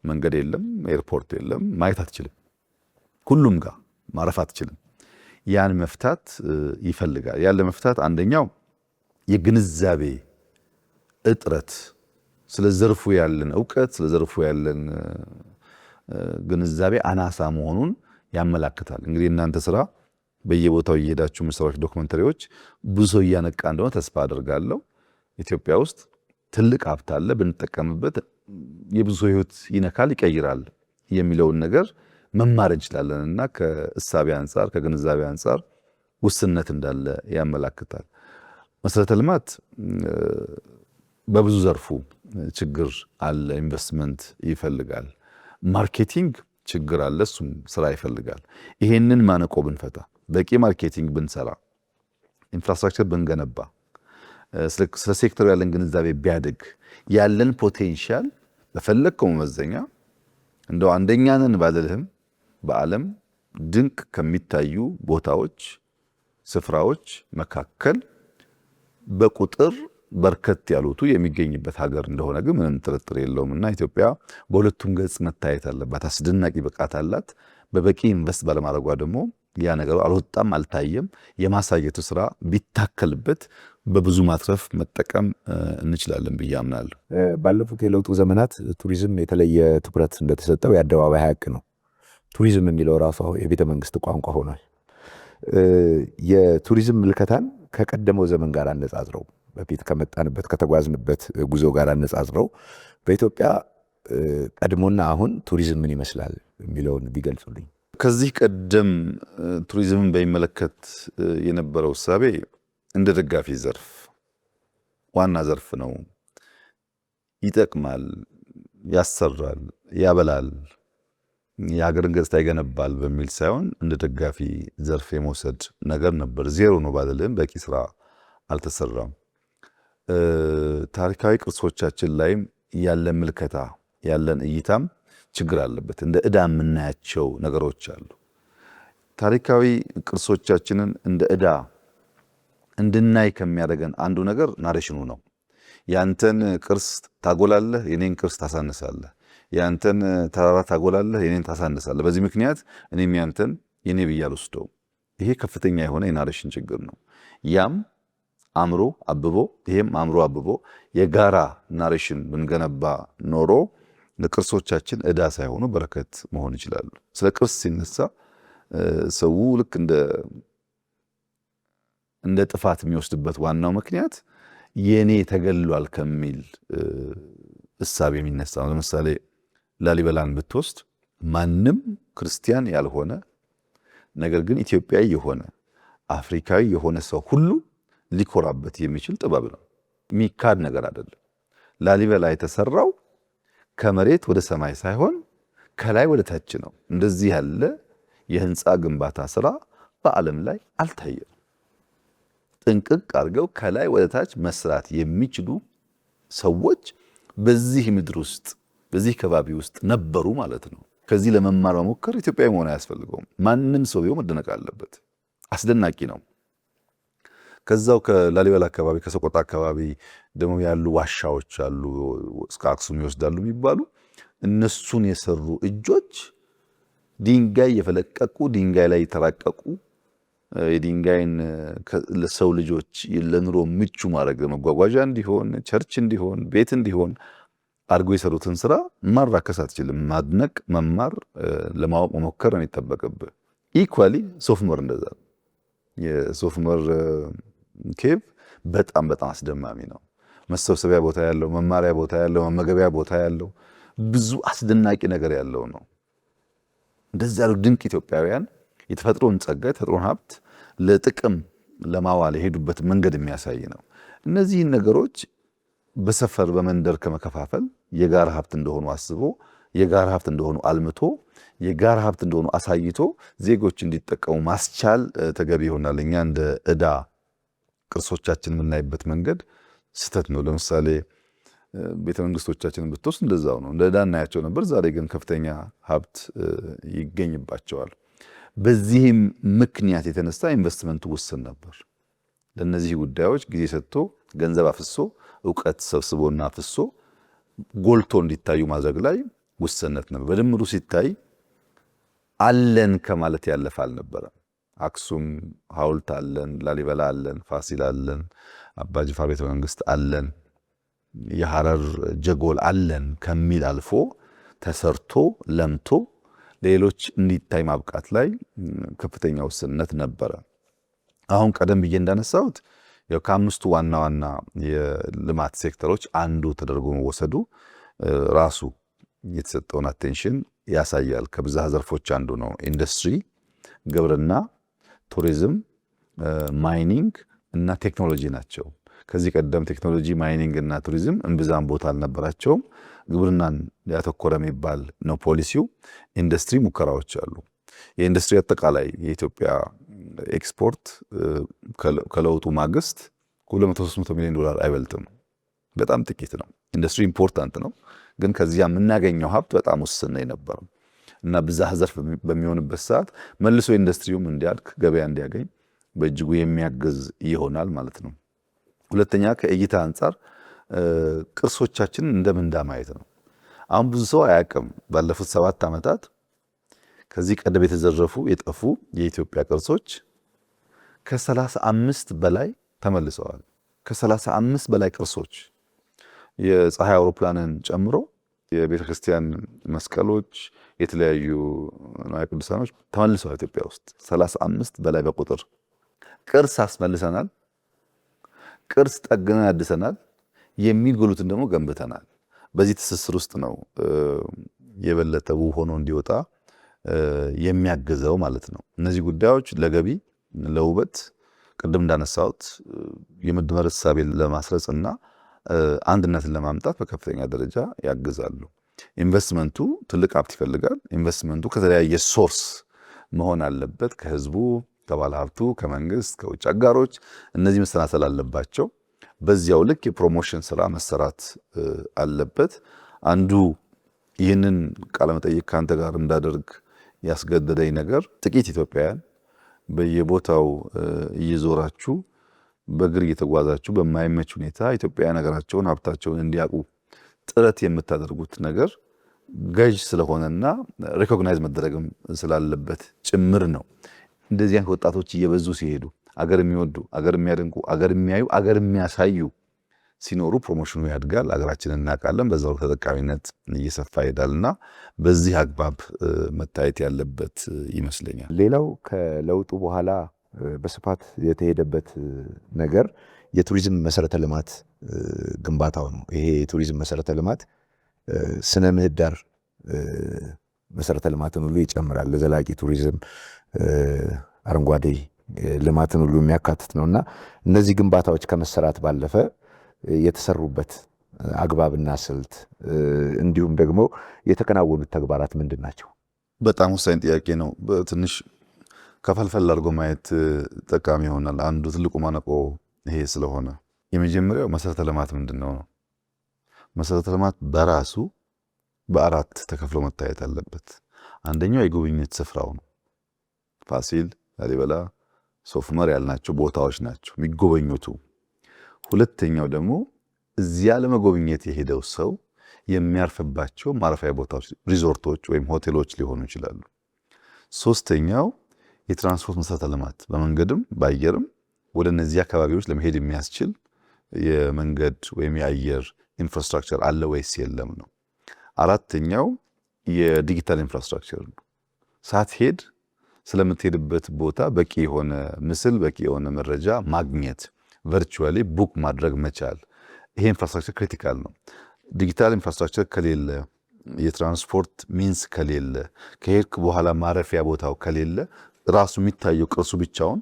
መንገድ የለም፣ ኤርፖርት የለም፣ ማየት አትችልም፣ ሁሉም ጋር ማረፍ አትችልም። ያን መፍታት ይፈልጋል። ያን ለመፍታት አንደኛው የግንዛቤ እጥረት፣ ስለ ዘርፉ ያለን እውቀት፣ ስለ ዘርፉ ያለን ግንዛቤ አናሳ መሆኑን ያመላክታል። እንግዲህ እናንተ ስራ በየቦታው እየሄዳችሁ የምትሰሯቸው ዶክመንተሪዎች ብዙ ሰው እያነቃ እንደሆነ ተስፋ አደርጋለሁ። ኢትዮጵያ ውስጥ ትልቅ ሀብት አለ፣ ብንጠቀምበት የብዙ ሰው ህይወት ይነካል፣ ይቀይራል የሚለውን ነገር መማር እንችላለን እና ከእሳቤ አንጻር ከግንዛቤ አንጻር ውስንነት እንዳለ ያመላክታል። መሰረተ ልማት በብዙ ዘርፉ ችግር አለ፣ ኢንቨስትመንት ይፈልጋል። ማርኬቲንግ ችግር አለ፣ እሱም ስራ ይፈልጋል። ይሄንን ማነቆ ብንፈታ፣ በቂ ማርኬቲንግ ብንሰራ፣ ኢንፍራስትራክቸር ብንገነባ፣ ስለ ሴክተሩ ያለን ግንዛቤ ቢያድግ፣ ያለን ፖቴንሻል በፈለግከው መመዘኛ እንደው አንደኛ ነን ባልልህም በዓለም ድንቅ ከሚታዩ ቦታዎች፣ ስፍራዎች መካከል በቁጥር በርከት ያሉቱ የሚገኝበት ሀገር እንደሆነ ግን ምንም ጥርጥር የለውም እና ኢትዮጵያ በሁለቱም ገጽ መታየት አለባት። አስደናቂ ብቃት አላት። በበቂ ኢንቨስት ባለማድረጓ ደግሞ ያ ነገሩ አልወጣም፣ አልታየም። የማሳየቱ ስራ ቢታከልበት በብዙ ማትረፍ መጠቀም እንችላለን ብዬ አምናለሁ። ባለፉት የለውጡ ዘመናት ቱሪዝም የተለየ ትኩረት እንደተሰጠው የአደባባይ ሀቅ ነው። ቱሪዝም የሚለው ራሱ የቤተ መንግስት ቋንቋ ሆኗል። የቱሪዝም ምልከታን ከቀደመው ዘመን ጋር አነጻጽረው፣ በፊት ከመጣንበት ከተጓዝንበት ጉዞ ጋር አነጻጽረው በኢትዮጵያ ቀድሞና አሁን ቱሪዝም ምን ይመስላል የሚለውን ቢገልጹልኝ። ከዚህ ቀደም ቱሪዝምን በሚመለከት የነበረው እሳቤ እንደ ደጋፊ ዘርፍ ዋና ዘርፍ ነው፣ ይጠቅማል፣ ያሰራል፣ ያበላል፣ የሀገርን ገጽታ ይገነባል በሚል ሳይሆን እንደ ደጋፊ ዘርፍ የመውሰድ ነገር ነበር። ዜሮ ነው ባልልም በቂ ስራ አልተሰራም። ታሪካዊ ቅርሶቻችን ላይም ያለን ምልከታ ያለን እይታም ችግር አለበት። እንደ ዕዳ የምናያቸው ነገሮች አሉ። ታሪካዊ ቅርሶቻችንን እንደ ዕዳ እንድናይ ከሚያደርገን አንዱ ነገር ናሬሽኑ ነው። ያንተን ቅርስ ታጎላለህ፣ የኔን ቅርስ ታሳንሳለህ። ያንተን ተራራ ታጎላለህ፣ የኔን ታሳንሳለህ። በዚህ ምክንያት እኔም ያንተን የኔ ብዬ አልወስደውም። ይሄ ከፍተኛ የሆነ የናሬሽን ችግር ነው። ያም አምሮ አብቦ ይሄም አምሮ አብቦ የጋራ ናሬሽን ብንገነባ ኖሮ ለቅርሶቻችን ዕዳ ሳይሆኑ በረከት መሆን ይችላሉ። ስለ ቅርስ ሲነሳ ሰው ልክ እንደ ጥፋት የሚወስድበት ዋናው ምክንያት የኔ ተገሏል ከሚል እሳቤ የሚነሳ ነው። ለምሳሌ ላሊበላን ብትወስድ ማንም ክርስቲያን ያልሆነ ነገር ግን ኢትዮጵያዊ የሆነ አፍሪካዊ የሆነ ሰው ሁሉ ሊኮራበት የሚችል ጥበብ ነው። የሚካድ ነገር አይደለም። ላሊበላ የተሰራው ከመሬት ወደ ሰማይ ሳይሆን ከላይ ወደ ታች ነው። እንደዚህ ያለ የህንፃ ግንባታ ስራ በዓለም ላይ አልታየም። ጥንቅቅ አድርገው ከላይ ወደ ታች መስራት የሚችሉ ሰዎች በዚህ ምድር ውስጥ በዚህ ከባቢ ውስጥ ነበሩ ማለት ነው። ከዚህ ለመማር መሞከር ኢትዮጵያዊ መሆን አያስፈልገውም። ማንም ሰው ቢሆን መደነቅ አለበት። አስደናቂ ነው። ከዛው ከላሊበላ አካባቢ ከሰቆጣ አካባቢ ደግሞ ያሉ ዋሻዎች አሉ፣ እስከ አክሱም ይወስዳሉ የሚባሉ እነሱን የሰሩ እጆች ድንጋይ የፈለቀቁ ድንጋይ ላይ የተራቀቁ የድንጋይን ለሰው ልጆች ለኑሮ ምቹ ማድረግ መጓጓዣ እንዲሆን፣ ቸርች እንዲሆን፣ ቤት እንዲሆን አድርጎ የሰሩትን ስራ ማራከስ አትችልም። ማድነቅ፣ መማር፣ ለማወቅ መሞከር ነው የሚጠበቅብህ። ኢኳሊ ሶፍ ዑመር እንደዛ ነው። የሶፍ ዑመር ኬቭ በጣም በጣም አስደማሚ ነው። መሰብሰቢያ ቦታ ያለው፣ መማሪያ ቦታ ያለው፣ መመገቢያ ቦታ ያለው፣ ብዙ አስደናቂ ነገር ያለው ነው። እንደዚህ ያሉ ድንቅ ኢትዮጵያውያን የተፈጥሮን ጸጋ የተፈጥሮን ሀብት ለጥቅም ለማዋል የሄዱበት መንገድ የሚያሳይ ነው። እነዚህን ነገሮች በሰፈር በመንደር ከመከፋፈል የጋራ ሀብት እንደሆኑ አስቦ የጋራ ሀብት እንደሆኑ አልምቶ የጋራ ሀብት እንደሆኑ አሳይቶ ዜጎች እንዲጠቀሙ ማስቻል ተገቢ ይሆናል። እኛ እንደ ዕዳ ቅርሶቻችን የምናይበት መንገድ ስህተት ነው። ለምሳሌ ቤተ መንግስቶቻችንን ብትወስድ እንደዛው ነው። እንደ ዕዳ እናያቸው ነበር። ዛሬ ግን ከፍተኛ ሀብት ይገኝባቸዋል። በዚህም ምክንያት የተነሳ ኢንቨስትመንቱ ውስን ነበር። ለእነዚህ ጉዳዮች ጊዜ ሰጥቶ ገንዘብ አፍሶ እውቀት ሰብስቦና አፍሶ ጎልቶ እንዲታዩ ማድረግ ላይ ውስንነት ነበር። በድምሩ ሲታይ አለን ከማለት ያለፈ አልነበረም። አክሱም ሐውልት አለን፣ ላሊበላ አለን፣ ፋሲል አለን፣ አባጅፋር ቤተ መንግስት አለን፣ የሐረር ጀጎል አለን ከሚል አልፎ ተሰርቶ ለምቶ ሌሎች እንዲታይ ማብቃት ላይ ከፍተኛ ውስንነት ነበረ። አሁን ቀደም ብዬ እንዳነሳሁት ያው ከአምስቱ ዋና ዋና የልማት ሴክተሮች አንዱ ተደርጎ መወሰዱ ራሱ የተሰጠውን አቴንሽን ያሳያል። ከብዝሃ ዘርፎች አንዱ ነው። ኢንዱስትሪ፣ ግብርና፣ ቱሪዝም፣ ማይኒንግ እና ቴክኖሎጂ ናቸው። ከዚህ ቀደም ቴክኖሎጂ፣ ማይኒንግ እና ቱሪዝም እምብዛም ቦታ አልነበራቸውም። ግብርናን ያተኮረ የሚባል ነው ፖሊሲው። ኢንዱስትሪ ሙከራዎች አሉ። የኢንዱስትሪ አጠቃላይ የኢትዮጵያ ኤክስፖርት ከለውጡ ማግስት $200-300 ሚሊዮን አይበልጥም። በጣም ጥቂት ነው። ኢንዱስትሪ ኢምፖርታንት ነው፣ ግን ከዚያ የምናገኘው ሀብት በጣም ውስን ነው የነበረው እና ብዝሃ ዘርፍ በሚሆንበት ሰዓት መልሶ ኢንዱስትሪውም እንዲያድግ ገበያ እንዲያገኝ በእጅጉ የሚያግዝ ይሆናል ማለት ነው። ሁለተኛ ከእይታ አንጻር ቅርሶቻችንን እንደ ምንዳ ማየት ነው። አሁን ብዙ ሰው አያውቅም። ባለፉት 7 ዓመታት ከዚህ ቀደም የተዘረፉ የጠፉ የኢትዮጵያ ቅርሶች ከ35 በላይ ተመልሰዋል። ከ35 በላይ ቅርሶች የፀሐይ አውሮፕላንን ጨምሮ የቤተ ክርስቲያን መስቀሎች፣ የተለያዩ ንዋየ ቅዱሳኖች ተመልሰዋል። ኢትዮጵያ ውስጥ 35 በላይ በቁጥር ቅርስ አስመልሰናል። ቅርስ ጠግነን አድሰናል። የሚጎሉትን ደግሞ ገንብተናል። በዚህ ትስስር ውስጥ ነው የበለጠ ውብ ሆኖ እንዲወጣ የሚያግዘው ማለት ነው። እነዚህ ጉዳዮች ለገቢ ለውበት ቅድም እንዳነሳሁት የመደመር እሳቤን ለማስረጽና አንድነትን ለማምጣት በከፍተኛ ደረጃ ያግዛሉ። ኢንቨስትመንቱ ትልቅ ሀብት ይፈልጋል። ኢንቨስትመንቱ ከተለያየ ሶርስ መሆን አለበት። ከህዝቡ፣ ከባለ ሀብቱ፣ ከመንግስት፣ ከውጭ አጋሮች እነዚህ መሰናሰል አለባቸው። በዚያው ልክ የፕሮሞሽን ስራ መሰራት አለበት። አንዱ ይህንን ቃለመጠይቅ ከአንተ ጋር እንዳደርግ ያስገደደኝ ነገር ጥቂት ኢትዮጵያውያን በየቦታው እየዞራችሁ በእግር እየተጓዛችሁ በማይመች ሁኔታ ኢትዮጵያውያን ሀገራቸውን ሀብታቸውን እንዲያውቁ ጥረት የምታደርጉት ነገር ገዥ ስለሆነና ሪኮግናይዝ መደረግም ስላለበት ጭምር ነው። እንደዚህ አይነት ወጣቶች እየበዙ ሲሄዱ አገር የሚወዱ አገር የሚያደንቁ አገር የሚያዩ አገር የሚያሳዩ ሲኖሩ ፕሮሞሽኑ ያድጋል። አገራችንን እናውቃለን። በዛው ተጠቃሚነት እየሰፋ ይሄዳልና በዚህ አግባብ መታየት ያለበት ይመስለኛል። ሌላው ከለውጡ በኋላ በስፋት የተሄደበት ነገር የቱሪዝም መሰረተ ልማት ግንባታው ነው። ይሄ የቱሪዝም መሰረተ ልማት ስነ ምህዳር መሰረተ ልማትን ሁሉ ይጨምራል። ለዘላቂ ቱሪዝም አረንጓዴ ልማትን ሁሉ የሚያካትት ነውና እነዚህ ግንባታዎች ከመሰራት ባለፈ የተሰሩበት አግባብና ስልት እንዲሁም ደግሞ የተከናወኑት ተግባራት ምንድን ናቸው? በጣም ወሳኝ ጥያቄ ነው። ትንሽ ከፈልፈል አድርጎ ማየት ጠቃሚ ይሆናል። አንዱ ትልቁ ማነቆ ይሄ ስለሆነ የመጀመሪያው መሰረተ ልማት ምንድን ነው? መሰረተ ልማት በራሱ በአራት ተከፍሎ መታየት አለበት። አንደኛው የጉብኝት ስፍራው ነው። ፋሲል፣ ላሊበላ፣ ሶፍ ዑመር ያልናቸው ቦታዎች ናቸው የሚጎበኙቱ። ሁለተኛው ደግሞ እዚያ ለመጎብኘት የሄደው ሰው የሚያርፍባቸው ማረፊያ ቦታዎች ሪዞርቶች ወይም ሆቴሎች ሊሆኑ ይችላሉ። ሶስተኛው የትራንስፖርት መሰረተ ልማት በመንገድም በአየርም ወደ እነዚህ አካባቢዎች ለመሄድ የሚያስችል የመንገድ ወይም የአየር ኢንፍራስትራክቸር አለ ወይስ የለም ነው። አራተኛው የዲጂታል ኢንፍራስትራክቸር ነው። ሳትሄድ ስለምትሄድበት ቦታ በቂ የሆነ ምስል፣ በቂ የሆነ መረጃ ማግኘት፣ ቨርቹዋሊ ቡክ ማድረግ መቻል፣ ይሄ ኢንፍራስትራክቸር ክሪቲካል ነው። ዲጂታል ኢንፍራስትራክቸር ከሌለ፣ የትራንስፖርት ሚንስ ከሌለ፣ ከሄድክ በኋላ ማረፊያ ቦታው ከሌለ ራሱ የሚታየው ቅርሱ ብቻውን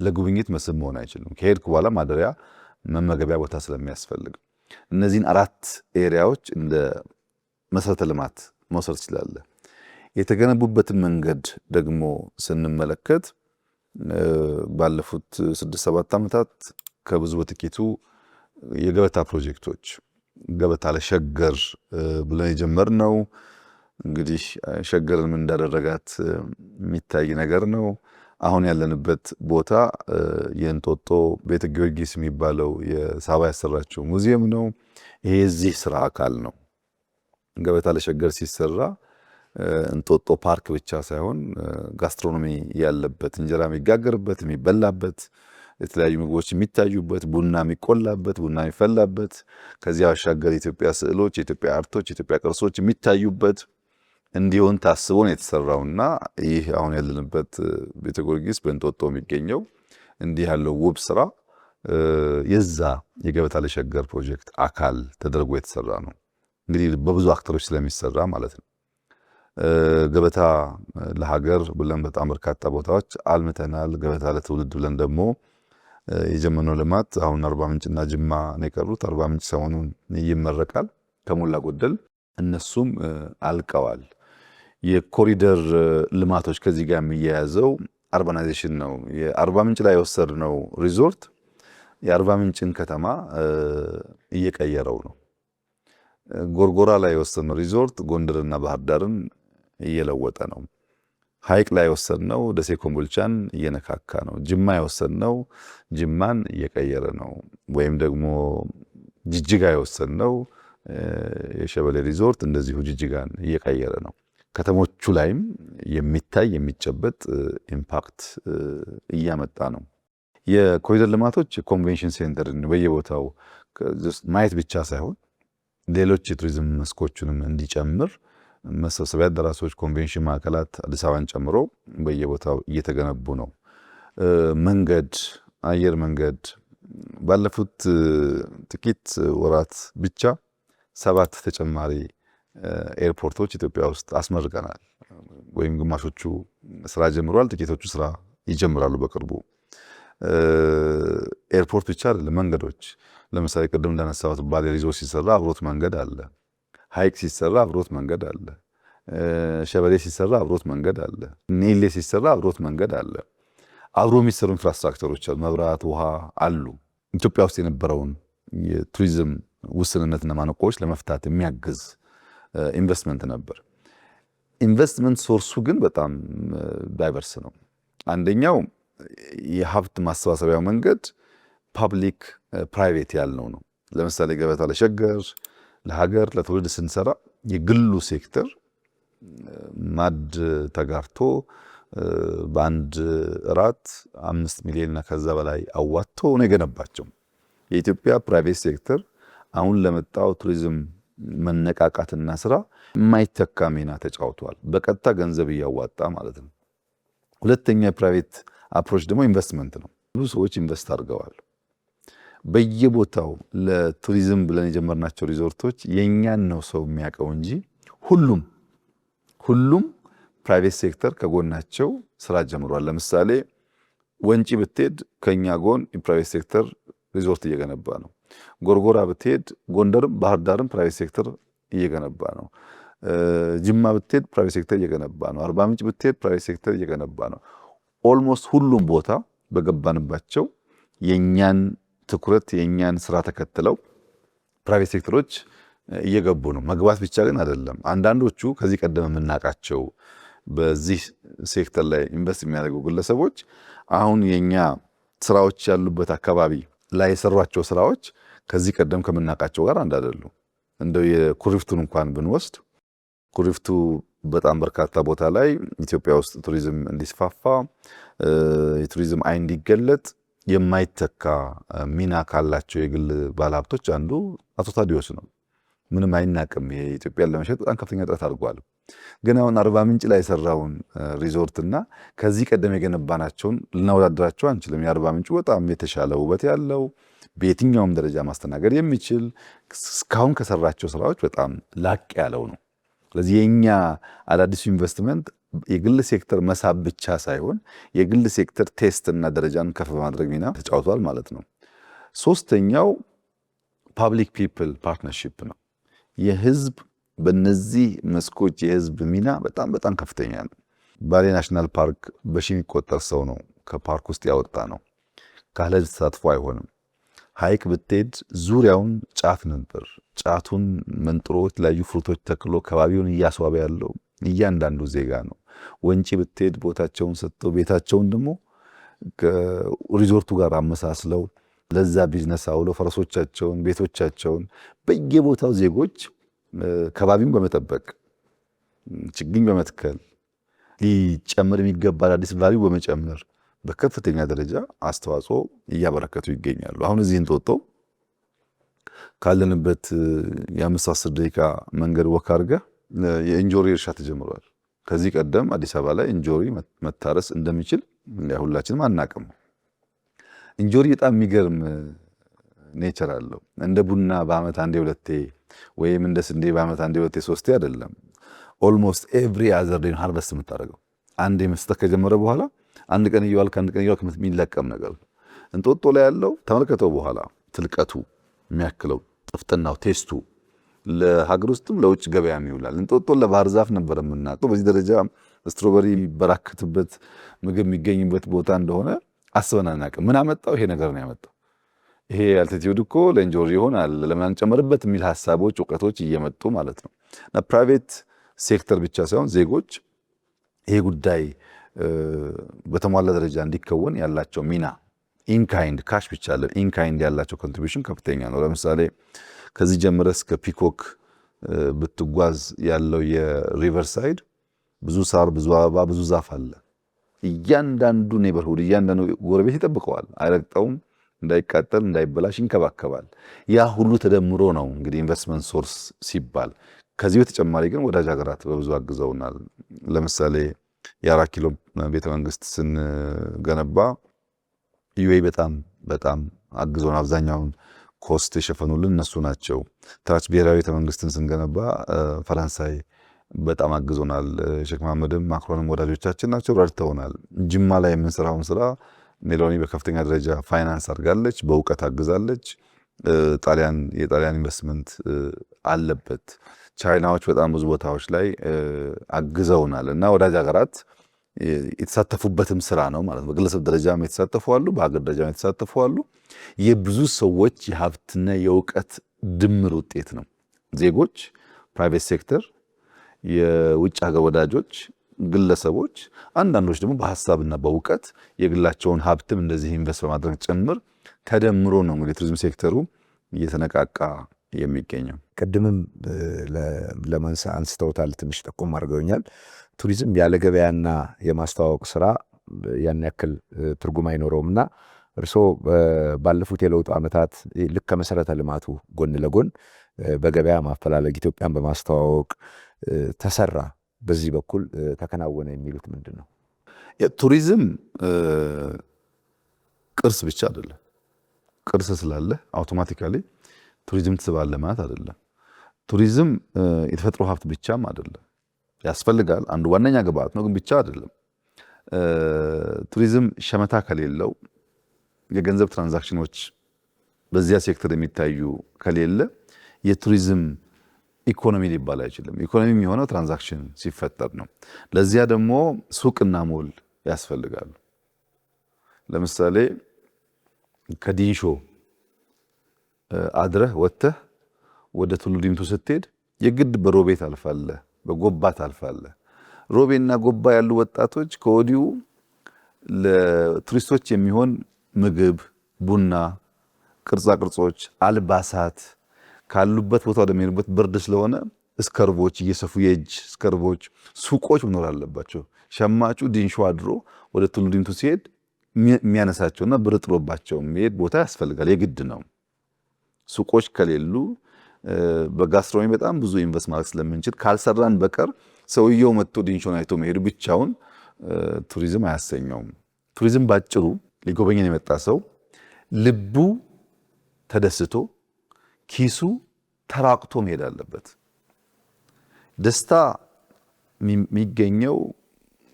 ለጉብኝት መስህብ መሆን አይችልም። ከሄድክ በኋላ ማደሪያ፣ መመገቢያ ቦታ ስለሚያስፈልግ እነዚህን 4 ኤሪያዎች እንደ መሰረተ ልማት መውሰድ ትችላለህ። የተገነቡበትን መንገድ ደግሞ ስንመለከት ባለፉት 6-7 ዓመታት ከብዙ በጥቂቱ የገበታ ፕሮጀክቶች ገበታ ለሸገር ብለን የጀመርነው እንግዲህ ሸገርን ምን እንዳደረጋት የሚታይ ነገር ነው። አሁን ያለንበት ቦታ የእንጦጦ ቤተ ጊዮርጊስ የሚባለው የሳባ ያሰራችው ሙዚየም ነው። ይሄ የዚህ ስራ አካል ነው። ገበታ ለሸገር ሲሰራ እንጦጦ ፓርክ ብቻ ሳይሆን ጋስትሮኖሚ ያለበት፣ እንጀራ የሚጋገርበት፣ የሚበላበት፣ የተለያዩ ምግቦች የሚታዩበት፣ ቡና የሚቆላበት፣ ቡና የሚፈላበት፣ ከዚያ ባሻገር የኢትዮጵያ ስዕሎች፣ የኢትዮጵያ አርቶች፣ የኢትዮጵያ ቅርሶች የሚታዩበት እንዲሆን ታስቦ ነው የተሰራውና ይህ አሁን ያለንበት ቤተ ጊዮርጊስ በእንጦጦ የሚገኘው እንዲህ ያለው ውብ ስራ የዛ የገበታ ለሸገር ፕሮጀክት አካል ተደርጎ የተሰራ ነው። እንግዲህ በብዙ አክተሮች ስለሚሰራ ማለት ነው። ገበታ ለሀገር ብለን በጣም በርካታ ቦታዎች አልምተናል። ገበታ ለትውልድ ብለን ደግሞ የጀመርነው ልማት አሁን አርባ ምንጭና ጅማ ነው የቀሩት። አርባ ምንጭ ሰሞኑን ይመረቃል ከሞላ ጎደል፣ እነሱም አልቀዋል። የኮሪደር ልማቶች ከዚህ ጋር የሚያያዘው አርባናይዜሽን ነው። የአርባ ምንጭ ላይ የወሰድነው ሪዞርት የአርባ ምንጭን ከተማ እየቀየረው ነው። ጎርጎራ ላይ የወሰድነው ሪዞርት ጎንደርና ባህር ዳርን እየለወጠ ነው። ሐይቅ ላይ የወሰድነው ደሴ ኮምቦልቻን እየነካካ ነው። ጅማ የወሰድነው ጅማን እየቀየረ ነው። ወይም ደግሞ ጅጅጋ የወሰድነው የሸበሌ ሪዞርት እንደዚሁ ጅጅጋን እየቀየረ ነው። ከተሞቹ ላይም የሚታይ የሚጨበጥ ኢምፓክት እያመጣ ነው። የኮሪደር ልማቶች ኮንቬንሽን ሴንተርን በየቦታው ማየት ብቻ ሳይሆን ሌሎች የቱሪዝም መስኮቹንም እንዲጨምር መሰብሰቢያ አዳራሾች፣ ኮንቬንሽን ማዕከላት አዲስ አበባን ጨምሮ በየቦታው እየተገነቡ ነው። መንገድ፣ አየር መንገድ ባለፉት ጥቂት ወራት ብቻ 7 ተጨማሪ ኤርፖርቶች ኢትዮጵያ ውስጥ አስመርቀናል። ወይም ግማሾቹ ስራ ጀምረዋል፣ ጥቂቶቹ ስራ ይጀምራሉ በቅርቡ። ኤርፖርት ብቻ አይደለም፣ መንገዶች ለምሳሌ ቅድም እንዳነሳሁት ባሌ ሪዞርት ሲሰራ አብሮት መንገድ አለ። ሐይቅ ሲሰራ አብሮት መንገድ አለ። ሸበሌ ሲሰራ አብሮት መንገድ አለ። ኔሌ ሲሰራ አብሮት መንገድ አለ። አብሮ የሚሰሩ ኢንፍራስትራክቸሮች አሉ፣ መብራት፣ ውሃ አሉ። ኢትዮጵያ ውስጥ የነበረውን የቱሪዝም ውስንነትና ማነቆዎች ለመፍታት የሚያግዝ ኢንቨስትመንት ነበር። ኢንቨስትመንት ሶርሱ ግን በጣም ዳይቨርስ ነው። አንደኛው የሀብት ማሰባሰቢያው መንገድ ፓብሊክ ፕራይቬት ያልነው ነው። ለምሳሌ ገበታ ለሸገር ለሀገር ለትውልድ ስንሰራ የግሉ ሴክተር ማድ ተጋርቶ በአንድ እራት 5 ሚሊዮንና ከዛ በላይ አዋጥቶ ነው የገነባቸው። የኢትዮጵያ ፕራይቬት ሴክተር አሁን ለመጣው ቱሪዝም መነቃቃትና ስራ የማይተካ ሚና ተጫውቷል። በቀጥታ ገንዘብ እያዋጣ ማለት ነው። ሁለተኛ የፕራይቬት አፕሮች ደግሞ ኢንቨስትመንት ነው። ብዙ ሰዎች ኢንቨስት አድርገዋል። በየቦታው ለቱሪዝም ብለን የጀመርናቸው ሪዞርቶች የኛን ነው ሰው የሚያውቀው እንጂ ሁሉም ፕራይቬት ሴክተር ከጎናቸው ስራ ጀምሯል። ለምሳሌ ወንጪ ብትሄድ ከኛ ጎን የፕራይቬት ሴክተር ሪዞርት እየገነባ ነው። ጎርጎራ ብትሄድ ጎንደርም ባህር ዳርም ፕራይቬት ሴክተር እየገነባ ነው። ጅማ ብትሄድ ፕራይቬት ሴክተር እየገነባ ነው። አርባ ምንጭ ብትሄድ ፕራይቬት ሴክተር እየገነባ ነው። ኦልሞስት ሁሉም ቦታ በገባንባቸው የኛን ትኩረት የኛን ስራ ተከትለው ፕራይቬት ሴክተሮች እየገቡ ነው። መግባት ብቻ ግን አይደለም። አንዳንዶቹ ከዚህ ቀደም የምናውቃቸው በዚህ ሴክተር ላይ ኢንቨስት የሚያደርጉ ግለሰቦች አሁን የኛ ስራዎች ያሉበት አካባቢ ላይ የሰሯቸው ስራዎች ከዚህ ቀደም ከምናውቃቸው ጋር አንድ አይደሉም። እንደው የኩሪፍቱን እንኳን ብንወስድ ኩሪፍቱ በጣም በርካታ ቦታ ላይ ኢትዮጵያ ውስጥ ቱሪዝም እንዲስፋፋ የቱሪዝም አይን እንዲገለጥ የማይተካ ሚና ካላቸው የግል ባለሀብቶች አንዱ አቶ ታዲዮስ ነው። ምንም አይናቅም። ይሄ ኢትዮጵያን ለመሸጥ በጣም ከፍተኛ ጥረት አድርጓል። ግን አሁን አርባ ምንጭ ላይ የሰራውን ሪዞርትና ከዚህ ቀደም የገነባናቸውን ልናወዳደራቸው አንችልም። የአርባ ምንጩ በጣም የተሻለ ውበት ያለው በየትኛውም ደረጃ ማስተናገድ የሚችል እስካሁን ከሰራቸው ስራዎች በጣም ላቅ ያለው ነው። ስለዚህ የኛ አዳዲሱ ኢንቨስትመንት የግል ሴክተር መሳብ ብቻ ሳይሆን የግል ሴክተር ቴስት እና ደረጃን ከፍ በማድረግ ሚና ተጫውቷል ማለት ነው። ሶስተኛው ፓብሊክ ፒፕል ፓርትነርሺፕ ነው። የህዝብ በነዚህ መስኮች የህዝብ ሚና በጣም በጣም ከፍተኛ ነው። ባሌ ናሽናል ፓርክ በሺ የሚቆጠር ሰው ነው ከፓርክ ውስጥ ያወጣ ነው። ካለ ተሳትፎ አይሆንም። ሐይቅ ብትሄድ ዙሪያውን ጫት ነበር። ጫቱን መንጥሮ የተለያዩ ፍሩቶች ተክሎ ከባቢውን እያስዋበ ያለው እያንዳንዱ ዜጋ ነው። ወንጪ ብትሄድ ቦታቸውን ሰጥተው ቤታቸውን ደግሞ ከሪዞርቱ ጋር አመሳስለው ለዛ ቢዝነስ አውለው ፈረሶቻቸውን፣ ቤቶቻቸውን በየቦታው ዜጎች ከባቢውን በመጠበቅ ችግኝ በመትከል ሊጨምር የሚገባ አዲስ ቫልዩ በመጨመር በከፍተኛ ደረጃ አስተዋጽኦ እያበረከቱ ይገኛሉ። አሁን እዚህ እንጦጦ ካለንበት የ5-10 ደቂቃ መንገድ ወክ አድርገህ የእንጆሪ እርሻ ተጀምሯል። ከዚህ ቀደም አዲስ አበባ ላይ እንጆሪ መታረስ እንደሚችል ሁላችንም አናቅም። እንጆሪ በጣም የሚገርም ኔቸር አለው። እንደ ቡና በአመት አንዴ ሁለቴ ወይም እንደ ስንዴ በአመት አንዴ ሁለቴ ሶስቴ አይደለም። ኦልሞስት ኤቭሪ አዘር ዴይ ሃርቨስት የምታደርገው አንዴ መስጠት ከጀመረ በኋላ አንድ ቀን እየዋልክ አንድ ቀን እየዋልክ የሚለቀም ነገር እንጦጦ ላይ ያለው ተመልከተው። በኋላ ትልቀቱ የሚያክለው ጥፍጥናው፣ ቴስቱ ለሀገር ውስጥም ለውጭ ገበያም ይውላል። እንጦጦ ለባህር ዛፍ ነበር የምናውቀው። በዚህ ደረጃ ስትሮበሪ የሚበራከትበት ምግብ የሚገኝበት ቦታ እንደሆነ አስበን አናውቅም። ምን አመጣው? ይሄ ነገር ነው ያመጣው። ይሄ አልቲቲዩድ እኮ ለእንጆሪ ይሆናል ለምን አንጨምርበት የሚል ሀሳቦች፣ እውቀቶች እየመጡ ማለት ነው። እና ፕራይቬት ሴክተር ብቻ ሳይሆን ዜጎች ይሄ ጉዳይ በተሟላ ደረጃ እንዲከወን ያላቸው ሚና ኢንካይንድ ካሽ ብቻ አለ ኢንካይንድ ያላቸው ኮንትሪቢዩሽን ከፍተኛ ነው። ለምሳሌ ከዚህ ጀምረህ እስከ ፒኮክ ብትጓዝ ያለው የሪቨርሳይድ ብዙ ሳር፣ ብዙ አበባ፣ ብዙ ዛፍ አለ። እያንዳንዱ ኔበርሁድ እያንዳንዱ ጎረቤት ይጠብቀዋል፣ አይረግጠውም፣ እንዳይቃጠል እንዳይበላሽ ይንከባከባል። ያ ሁሉ ተደምሮ ነው እንግዲህ ኢንቨስትመንት ሶርስ ሲባል። ከዚህ በተጨማሪ ግን ወዳጅ ሀገራት በብዙ አግዘውናል። ለምሳሌ የ4 ኪሎ ቤተመንግስት ስንገነባ ዩኤኢ በጣም አግዘውን አብዛኛውን ኮስት የሸፈኑልን እነሱ ናቸው። ታች ብሔራዊ ቤተመንግስትን ስንገነባ ፈረንሳይ በጣም አግዞናል። ሼክ መሐመድም ማክሮንም ወዳጆቻችን ናቸው፣ ረድተውናል። ጅማ ላይ የምንሰራውን ስራ ሜሎኒ በከፍተኛ ደረጃ ፋይናንስ አድርጋለች፣ በእውቀት አግዛለች። የጣሊያን ኢንቨስትመንት አለበት። ቻይናዎች በጣም ብዙ ቦታዎች ላይ አግዘውናል እና ወዳጅ ሀገራት የተሳተፉበትም ስራ ነው ማለት ነው። በግለሰብ ደረጃም የተሳተፉ አሉ፣ በሀገር ደረጃም የተሳተፉ አሉ። የብዙ ሰዎች የሀብትና የእውቀት ድምር ውጤት ነው። ዜጎች፣ ፕራይቬት ሴክተር፣ የውጭ ሀገር ወዳጆች፣ ግለሰቦች፣ አንዳንዶች ደግሞ በሀሳብና በእውቀት የግላቸውን ሀብትም እንደዚህ ኢንቨስት በማድረግ ጭምር ተደምሮ ነው እንግዲህ ቱሪዝም ሴክተሩ እየተነቃቃ የሚገኘው። ቅድምም ለማንሳ አንስተውታል፣ ትንሽ ጠቆም አድርገውኛል። ቱሪዝም ያለ ገበያና የማስተዋወቅ ስራ ያን ያክል ትርጉም አይኖረውም እና እርስዎ ባለፉት የለውጡ ዓመታት ልክ ከመሰረተ ልማቱ ጎን ለጎን በገበያ ማፈላለግ ኢትዮጵያን በማስተዋወቅ ተሰራ፣ በዚህ በኩል ተከናወነ የሚሉት ምንድን ነው? ቱሪዝም ቅርስ ብቻ አይደለም። ቅርስ ስላለ አውቶማቲካሊ ቱሪዝም ትስባለህ ማለት አይደለም። ቱሪዝም የተፈጥሮ ሀብት ብቻም አይደለም፣ ያስፈልጋል። አንዱ ዋነኛ ግብአት ነው፣ ግን ብቻ አይደለም። ቱሪዝም ሸመታ ከሌለው የገንዘብ ትራንዛክሽኖች በዚያ ሴክተር የሚታዩ ከሌለ የቱሪዝም ኢኮኖሚ ሊባል አይችልም። ኢኮኖሚ የሚሆነው ትራንዛክሽን ሲፈጠር ነው። ለዚያ ደግሞ ሱቅና ሞል ያስፈልጋሉ። ለምሳሌ ከዲንሾ አድረህ ወጥተህ ወደ ቱሉ ዲምቱ ስትሄድ የግድ በሮቤ ታልፋለህ፣ በጎባ ታልፋለህ። ሮቤና ጎባ ያሉ ወጣቶች ከወዲሁ ለቱሪስቶች የሚሆን ምግብ፣ ቡና፣ ቅርጻ ቅርጾች፣ አልባሳት ካሉበት ቦታ ወደሚሄዱበት ብርድ ስለሆነ እስከርቦች እየሰፉ የእጅ እስከርቦች፣ ሱቆች መኖር አለባቸው። ሸማቹ ዲንሾ አድሮ ወደ ቱሉ ዲምቱ ሲሄድ የሚያነሳቸውና ብር ጥሎባቸው የሚሄድ ቦታ ያስፈልጋል። የግድ ነው። ሱቆች ከሌሉ በጋስትሮኖሚ በጣም ብዙ ኢንቨስት ማድረግ ስለምንችል ካልሰራን በቀር ሰውየው መጥቶ ዲንሾን አይቶ መሄዱ ብቻውን ቱሪዝም አያሰኘውም። ቱሪዝም ባጭሩ ሊጎበኘን የመጣ ሰው ልቡ ተደስቶ ኪሱ ተራቅቶ መሄድ አለበት። ደስታ የሚገኘው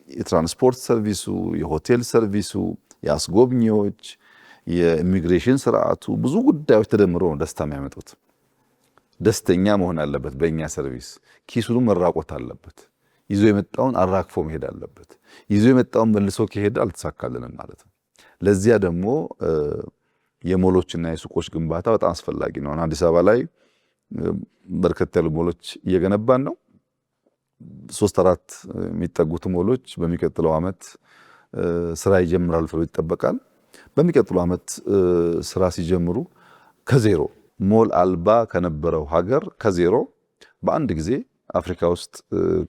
የትራንስፖርት ሰርቪሱ፣ የሆቴል ሰርቪሱ፣ የአስጎብኚዎች፣ የኢሚግሬሽን ስርዓቱ ብዙ ጉዳዮች ተደምሮ ነው ደስታ የሚያመጡት። ደስተኛ መሆን አለበት በእኛ ሰርቪስ። ኪሱንም መራቆት አለበት። ይዞ የመጣውን አራግፎ መሄድ አለበት። ይዞ የመጣውን መልሶ ከሄደ አልተሳካልንም ማለት ነው። ለዚያ ደግሞ የሞሎችና የሱቆች ግንባታ በጣም አስፈላጊ ነው። አዲስ አበባ ላይ በርከት ያሉ ሞሎች እየገነባን ነው። 3-4 የሚጠጉት ሞሎች በሚቀጥለው ዓመት ስራ ይጀምራሉ ተብሎ ይጠበቃል። በሚቀጥለው ዓመት ስራ ሲጀምሩ ከዜሮ ሞል አልባ ከነበረው ሀገር ከዜሮ በአንድ ጊዜ አፍሪካ ውስጥ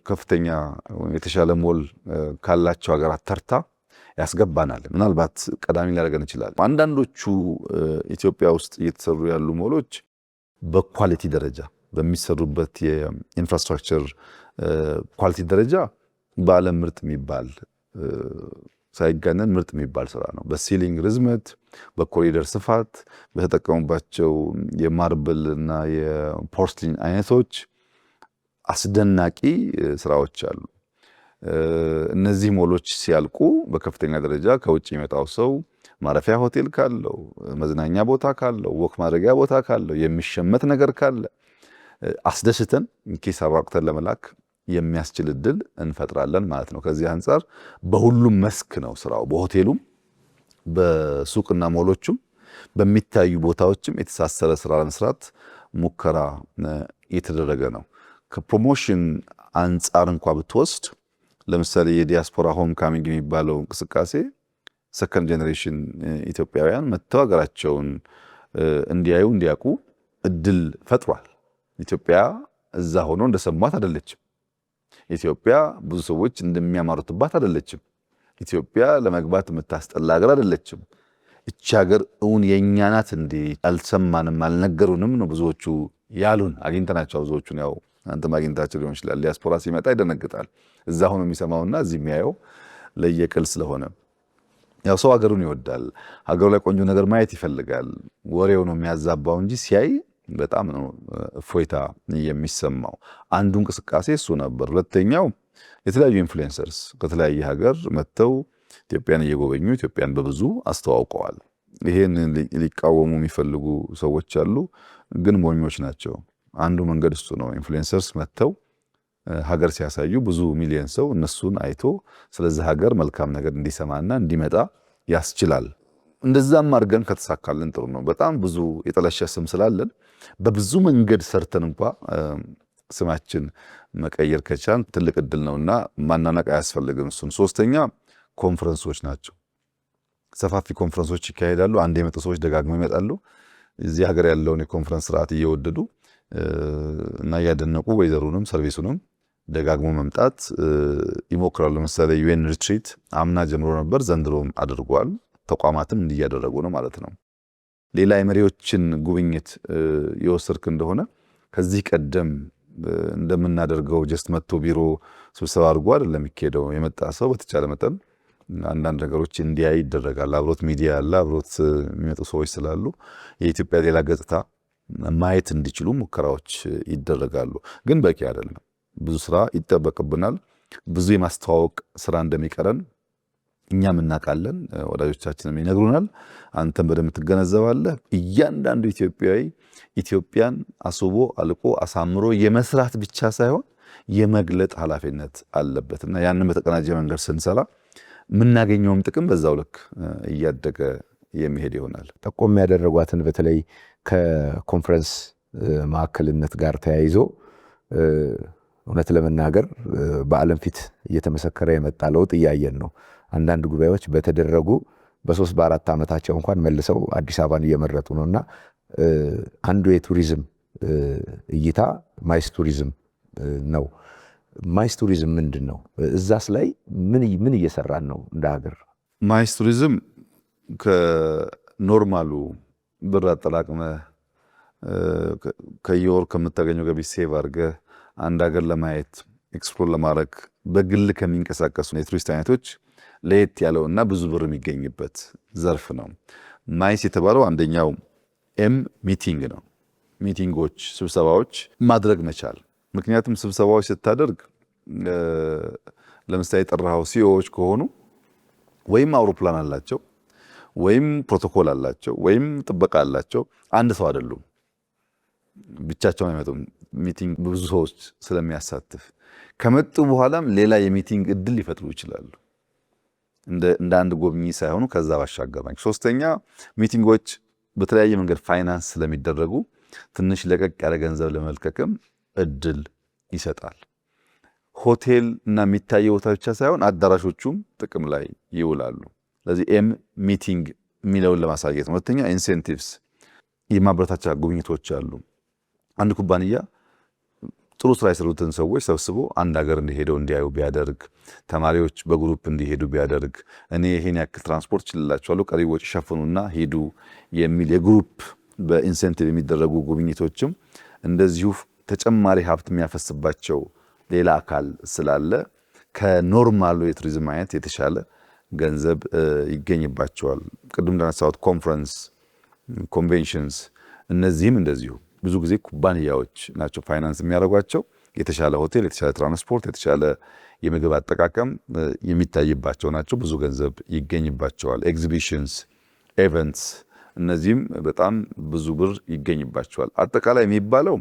ከፍተኛ የተሻለ ሞል ካላቸው ሀገራት ተርታ ያስገባናል። ምናልባት ቀዳሚ ሊያደርገን ይችላል። አንዳንዶቹ ኢትዮጵያ ውስጥ እየተሰሩ ያሉ ሞሎች በኳሊቲ ደረጃ በሚሰሩበት የኢንፍራስትራክቸር ኳሊቲ ደረጃ በዓለም ምርጥ የሚባል ሳይጋነን ምርጥ የሚባል ስራ ነው። በሲሊንግ ርዝመት፣ በኮሪደር ስፋት፣ በተጠቀሙባቸው የማርብል እና የፖርስሊን አይነቶች አስደናቂ ስራዎች አሉ። እነዚህ ሞሎች ሲያልቁ በከፍተኛ ደረጃ ከውጭ የሚመጣው ሰው ማረፊያ ሆቴል ካለው፣ መዝናኛ ቦታ ካለው፣ ወክ ማድረጊያ ቦታ ካለው፣ የሚሸመት ነገር ካለ አስደስተን ኪስ አራቁተን ለመላክ የሚያስችል እድል እንፈጥራለን ማለት ነው። ከዚህ አንጻር በሁሉም መስክ ነው ስራው። በሆቴሉም፣ በሱቅና ሞሎቹም፣ በሚታዩ ቦታዎችም የተሳሰረ ስራ ለመስራት ሙከራ እየተደረገ ነው። ከፕሮሞሽን አንጻር እንኳ ብትወስድ ለምሳሌ የዲያስፖራ ሆም ካሚንግ የሚባለው እንቅስቃሴ ሰከንድ ጄኔሬሽን ኢትዮጵያውያን መጥተው ሀገራቸውን እንዲያዩ እንዲያውቁ እድል ፈጥሯል። ኢትዮጵያ እዛ ሆኖ እንደሰሟት አይደለችም። ኢትዮጵያ ብዙ ሰዎች እንደሚያማሩትባት አይደለችም። ኢትዮጵያ ለመግባት የምታስጠላ ሀገር አይደለችም። እቺ ሀገር እውን የእኛ ናት እንዴ? አልሰማንም፣ አልነገሩንም ነው ብዙዎቹ ያሉን። አግኝተናቸው ብዙዎቹን ያው አንተም አግኝታቸው ሊሆን ይችላል። ዲያስፖራ ሲመጣ ይደነግጣል። እዛ ሆኖ የሚሰማውና እዚህ የሚያየው ለየቅል ስለሆነ ያው ሰው ሀገሩን ይወዳል። ሀገሩ ላይ ቆንጆ ነገር ማየት ይፈልጋል። ወሬው ነው የሚያዛባው እንጂ ሲያይ በጣም ነው እፎይታ የሚሰማው። አንዱ እንቅስቃሴ እሱ ነበር። ሁለተኛው የተለያዩ ኢንፍሉዌንሰርስ ከተለያየ ሀገር መጥተው ኢትዮጵያን እየጎበኙ ኢትዮጵያን በብዙ አስተዋውቀዋል። ይሄን ሊቃወሙ የሚፈልጉ ሰዎች አሉ፣ ግን ሞኞች ናቸው። አንዱ መንገድ እሱ ነው። ኢንፍሉዌንሰርስ መጥተው ሀገር ሲያሳዩ ብዙ ሚሊዮን ሰው እነሱን አይቶ ስለዚህ ሀገር መልካም ነገር እንዲሰማና እንዲመጣ ያስችላል። እንደዛም አድርገን ከተሳካልን ጥሩ ነው። በጣም ብዙ የጠለሸ ስም ስላለን በብዙ መንገድ ሰርተን እንኳ ስማችን መቀየር ከቻን ትልቅ እድል ነውና ማናነቅ አያስፈልግም። እሱን ሶስተኛ ኮንፈረንሶች ናቸው። ሰፋፊ ኮንፈረንሶች ይካሄዳሉ። አንድ የመጡ ሰዎች ደጋግመው ይመጣሉ። እዚህ ሀገር ያለውን የኮንፈረንስ ስርዓት እየወደዱ እና እያደነቁ ወይዘሩንም ሰርቪሱንም ደጋግሞ መምጣት ይሞክራሉ። ለምሳሌ ዩኤን ሪትሪት አምና ጀምሮ ነበር፣ ዘንድሮም አድርጓል። ተቋማትም እንዲያደረጉ ነው ማለት ነው። ሌላ የመሪዎችን ጉብኝት የወሰድክ እንደሆነ ከዚህ ቀደም እንደምናደርገው ጀስት መጥቶ ቢሮ ስብሰባ አድርጎ አይደለም የሚካሄደው። የመጣ ሰው በተቻለ መጠን አንዳንድ ነገሮች እንዲያይ ይደረጋል። አብሮት ሚዲያ አለ፣ አብሮት የሚመጡ ሰዎች ስላሉ የኢትዮጵያ ሌላ ገጽታ ማየት እንዲችሉ ሙከራዎች ይደረጋሉ። ግን በቂ አይደለም። ብዙ ስራ ይጠበቅብናል። ብዙ የማስተዋወቅ ስራ እንደሚቀረን እኛም እናውቃለን፣ ወዳጆቻችንም ይነግሩናል። አንተም በደንብ ትገነዘባለህ። እያንዳንዱ ኢትዮጵያዊ ኢትዮጵያን አስቦ አልቆ አሳምሮ የመስራት ብቻ ሳይሆን የመግለጥ ኃላፊነት አለበት እና ያንን በተቀናጀ መንገድ ስንሰራ የምናገኘውም ጥቅም በዛው ልክ እያደገ የሚሄድ ይሆናል። ጠቆም ያደረጓትን በተለይ ከኮንፈረንስ ማዕከልነት ጋር ተያይዞ እውነት ለመናገር በዓለም ፊት እየተመሰከረ የመጣ ለውጥ እያየን ነው። አንዳንድ ጉባኤዎች በተደረጉ በ3 በ4 ዓመታቸው እንኳን መልሰው አዲስ አበባን እየመረጡ ነውና አንዱ የቱሪዝም እይታ ማይስ ቱሪዝም ነው። ማይስ ቱሪዝም ምንድን ነው? እዛስ ላይ ምን እየሰራን ነው እንደ ሀገር? ማይስ ቱሪዝም ከኖርማሉ ብር አጠራቅመህ ከየወር ከምታገኘው ገቢ ሴቭ አድርገህ አንድ ሀገር ለማየት ኤክስፕሎር ለማድረግ በግል ከሚንቀሳቀሱ የቱሪስት አይነቶች ለየት ያለውና ብዙ ብር የሚገኝበት ዘርፍ ነው። ማይስ የተባለው አንደኛው ኤም ሚቲንግ ነው። ሚቲንጎች፣ ስብሰባዎች ማድረግ መቻል። ምክንያቱም ስብሰባዎች ስታደርግ ለምሳሌ የጠራኸው ሲኦዎች ከሆኑ ወይም አውሮፕላን አላቸው ወይም ፕሮቶኮል አላቸው ወይም ጥበቃ አላቸው። አንድ ሰው አይደሉም፣ ብቻቸውን አይመጡም። ሚቲንግ ብዙ ሰዎች ስለሚያሳትፍ ከመጡ በኋላም ሌላ የሚቲንግ እድል ሊፈጥሩ ይችላሉ። እንደ አንድ ጎብኚ ሳይሆኑ ከዛ ባሻገር ናቸው። ሶስተኛ ሚቲንጎች በተለያየ መንገድ ፋይናንስ ስለሚደረጉ ትንሽ ለቀቅ ያለ ገንዘብ ለመልቀቅም እድል ይሰጣል። ሆቴል እና የሚታየው ቦታ ብቻ ሳይሆን አዳራሾቹም ጥቅም ላይ ይውላሉ። ስለዚህ ኤም ሚቲንግ የሚለውን ለማሳየት ነው። ሁለተኛ ኢንሴንቲቭስ፣ የማበረታቻ ጉብኝቶች አሉ። አንድ ኩባንያ ጥሩ ስራ የሰሩትን ሰዎች ሰብስቦ አንድ ሀገር እንዲሄደው እንዲያዩ ቢያደርግ፣ ተማሪዎች በግሩፕ እንዲሄዱ ቢያደርግ፣ እኔ ይሄን ያክል ትራንስፖርት ችልላችኋለሁ ቀሪ ወጪ ሸፍኑና ሂዱ የሚል የግሩፕ በኢንሴንቲቭ የሚደረጉ ጉብኝቶችም እንደዚሁ ተጨማሪ ሀብት የሚያፈስባቸው ሌላ አካል ስላለ ከኖርማሉ የቱሪዝም አይነት የተሻለ ገንዘብ ይገኝባቸዋል። ቅድም እንዳነሳሁት ኮንፈረንስ፣ ኮንቬንሽንስ፣ እነዚህም እንደዚሁ ብዙ ጊዜ ኩባንያዎች ናቸው ፋይናንስ የሚያደርጓቸው። የተሻለ ሆቴል፣ የተሻለ ትራንስፖርት፣ የተሻለ የምግብ አጠቃቀም የሚታይባቸው ናቸው። ብዙ ገንዘብ ይገኝባቸዋል። ኤግዚቢሽንስ፣ ኤቨንትስ፣ እነዚህም በጣም ብዙ ብር ይገኝባቸዋል። አጠቃላይ የሚባለው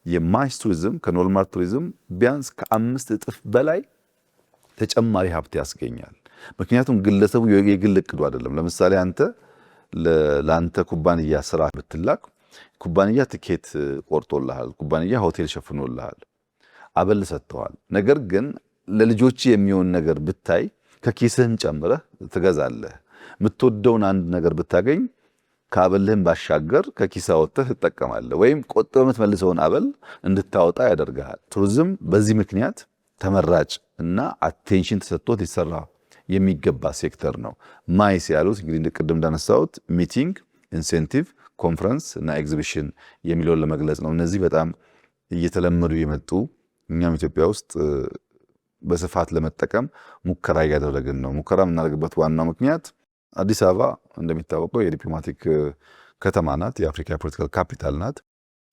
የማይስ ቱሪዝም ከኖርማል ቱሪዝም ቢያንስ ከ5 እጥፍ በላይ ተጨማሪ ሀብት ያስገኛል። ምክንያቱም ግለሰቡ የግል እቅዱ አይደለም። ለምሳሌ አንተ ለአንተ ኩባንያ ስራ ብትላክ ኩባንያ ትኬት ቆርጦልሃል፣ ኩባንያ ሆቴል ሸፍኖልሃል፣ አበል ሰጥተዋል። ነገር ግን ለልጆች የሚሆን ነገር ብታይ ከኪስህም ጨምረህ ትገዛለህ። የምትወደውን አንድ ነገር ብታገኝ ከአበልህም ባሻገር ከኪስህ አወጥተህ ትጠቀማለህ፣ ወይም ቆጥበህ የምትመልሰውን አበል እንድታወጣ ያደርግሃል። ቱሪዝም በዚህ ምክንያት ተመራጭ እና አቴንሽን ተሰጥቶት ሊሰራ የሚገባ ሴክተር ነው። ማይስ ያሉት እንግዲህ ቅድም እንዳነሳሁት ሚቲንግ፣ ኢንሴንቲቭ፣ ኮንፈረንስ እና ኤግዚቢሽን የሚለውን ለመግለጽ ነው። እነዚህ በጣም እየተለመዱ የመጡ እኛም ኢትዮጵያ ውስጥ በስፋት ለመጠቀም ሙከራ እያደረግን ነው። ሙከራ የምናደርግበት ዋናው ምክንያት አዲስ አበባ እንደሚታወቀው የዲፕሎማቲክ ከተማ ናት። የአፍሪካ የፖለቲካል ካፒታል ናት።